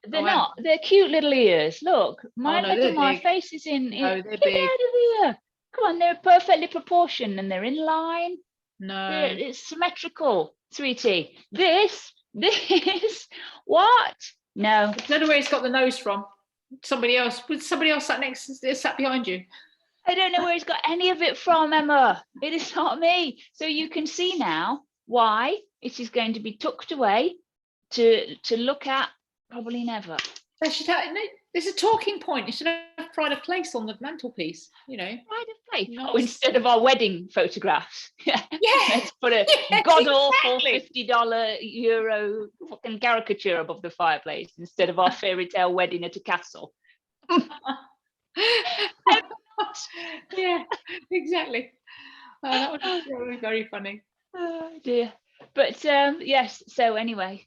B: They're not. They're cute little ears. Look, my face is in.
A: No, they're
B: Get
A: big.
B: out of here! Come on, they're perfectly proportioned and they're in line.
A: No,
B: it's symmetrical, sweetie. This, what? No.
A: I don't know where he's got the nose from. Somebody else sat behind you.
B: I don't know where he's got any of it from, Emma. It is not me. So you can see now why it is going to be tucked away to look at. Probably never.
A: There's a talking point. You should have pride of place on the mantelpiece, you know.
B: Pride of place. Instead of our wedding photographs.
A: Yeah.
B: Let's put a god-awful €50 fucking caricature above the fireplace instead of our fairy tale wedding at a castle.
A: Yeah, exactly. That would be very funny.
B: Oh dear. But yes, so anyway.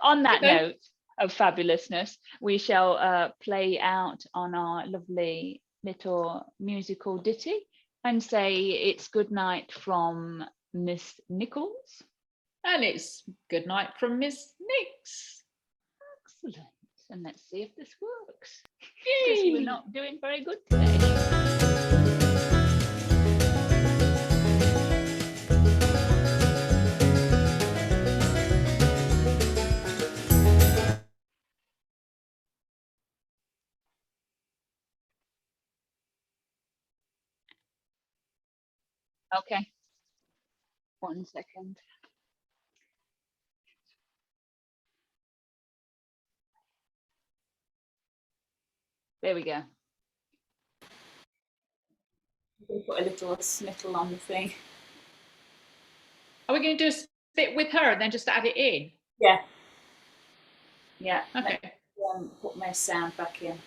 B: On that note of fabulousness, we shall play out on our lovely little musical ditty and say it's good night from Miss Nichols.
A: And it's good night from Miss Nix.
B: Excellent. And let's see if this works. Because we're not doing very good today. Okay. 1 second. There we go. Put a little snittle on the thing.
A: Are we going to do a bit with her and then just add it in?
B: Yeah. Yeah.
A: Okay.
B: Put my sound back in.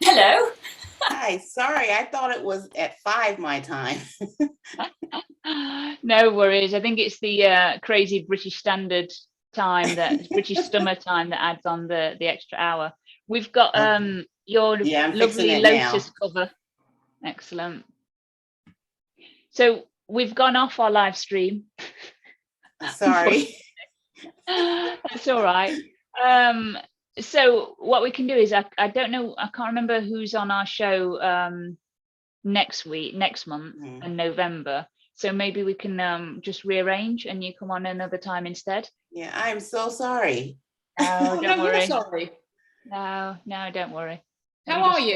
B: Hello.
E: Hi, sorry, I thought it was at 5 my time.
B: No worries. I think it's the crazy British Standard time, that British summer time, that adds on the extra hour. We've got your
E: Yeah, I'm fixing
B: lovely
E: it now.
B: Lotus cover. Excellent. So we've gone off our live stream.
E: Sorry.
B: That's all right. So what we can do is, I don't know, I can't remember who's on our show next month in November. So maybe we can just rearrange and you come on another time instead.
E: Yeah, I'm so sorry.
B: No, don't worry.
A: Sorry.
B: No, don't worry.
A: How are you?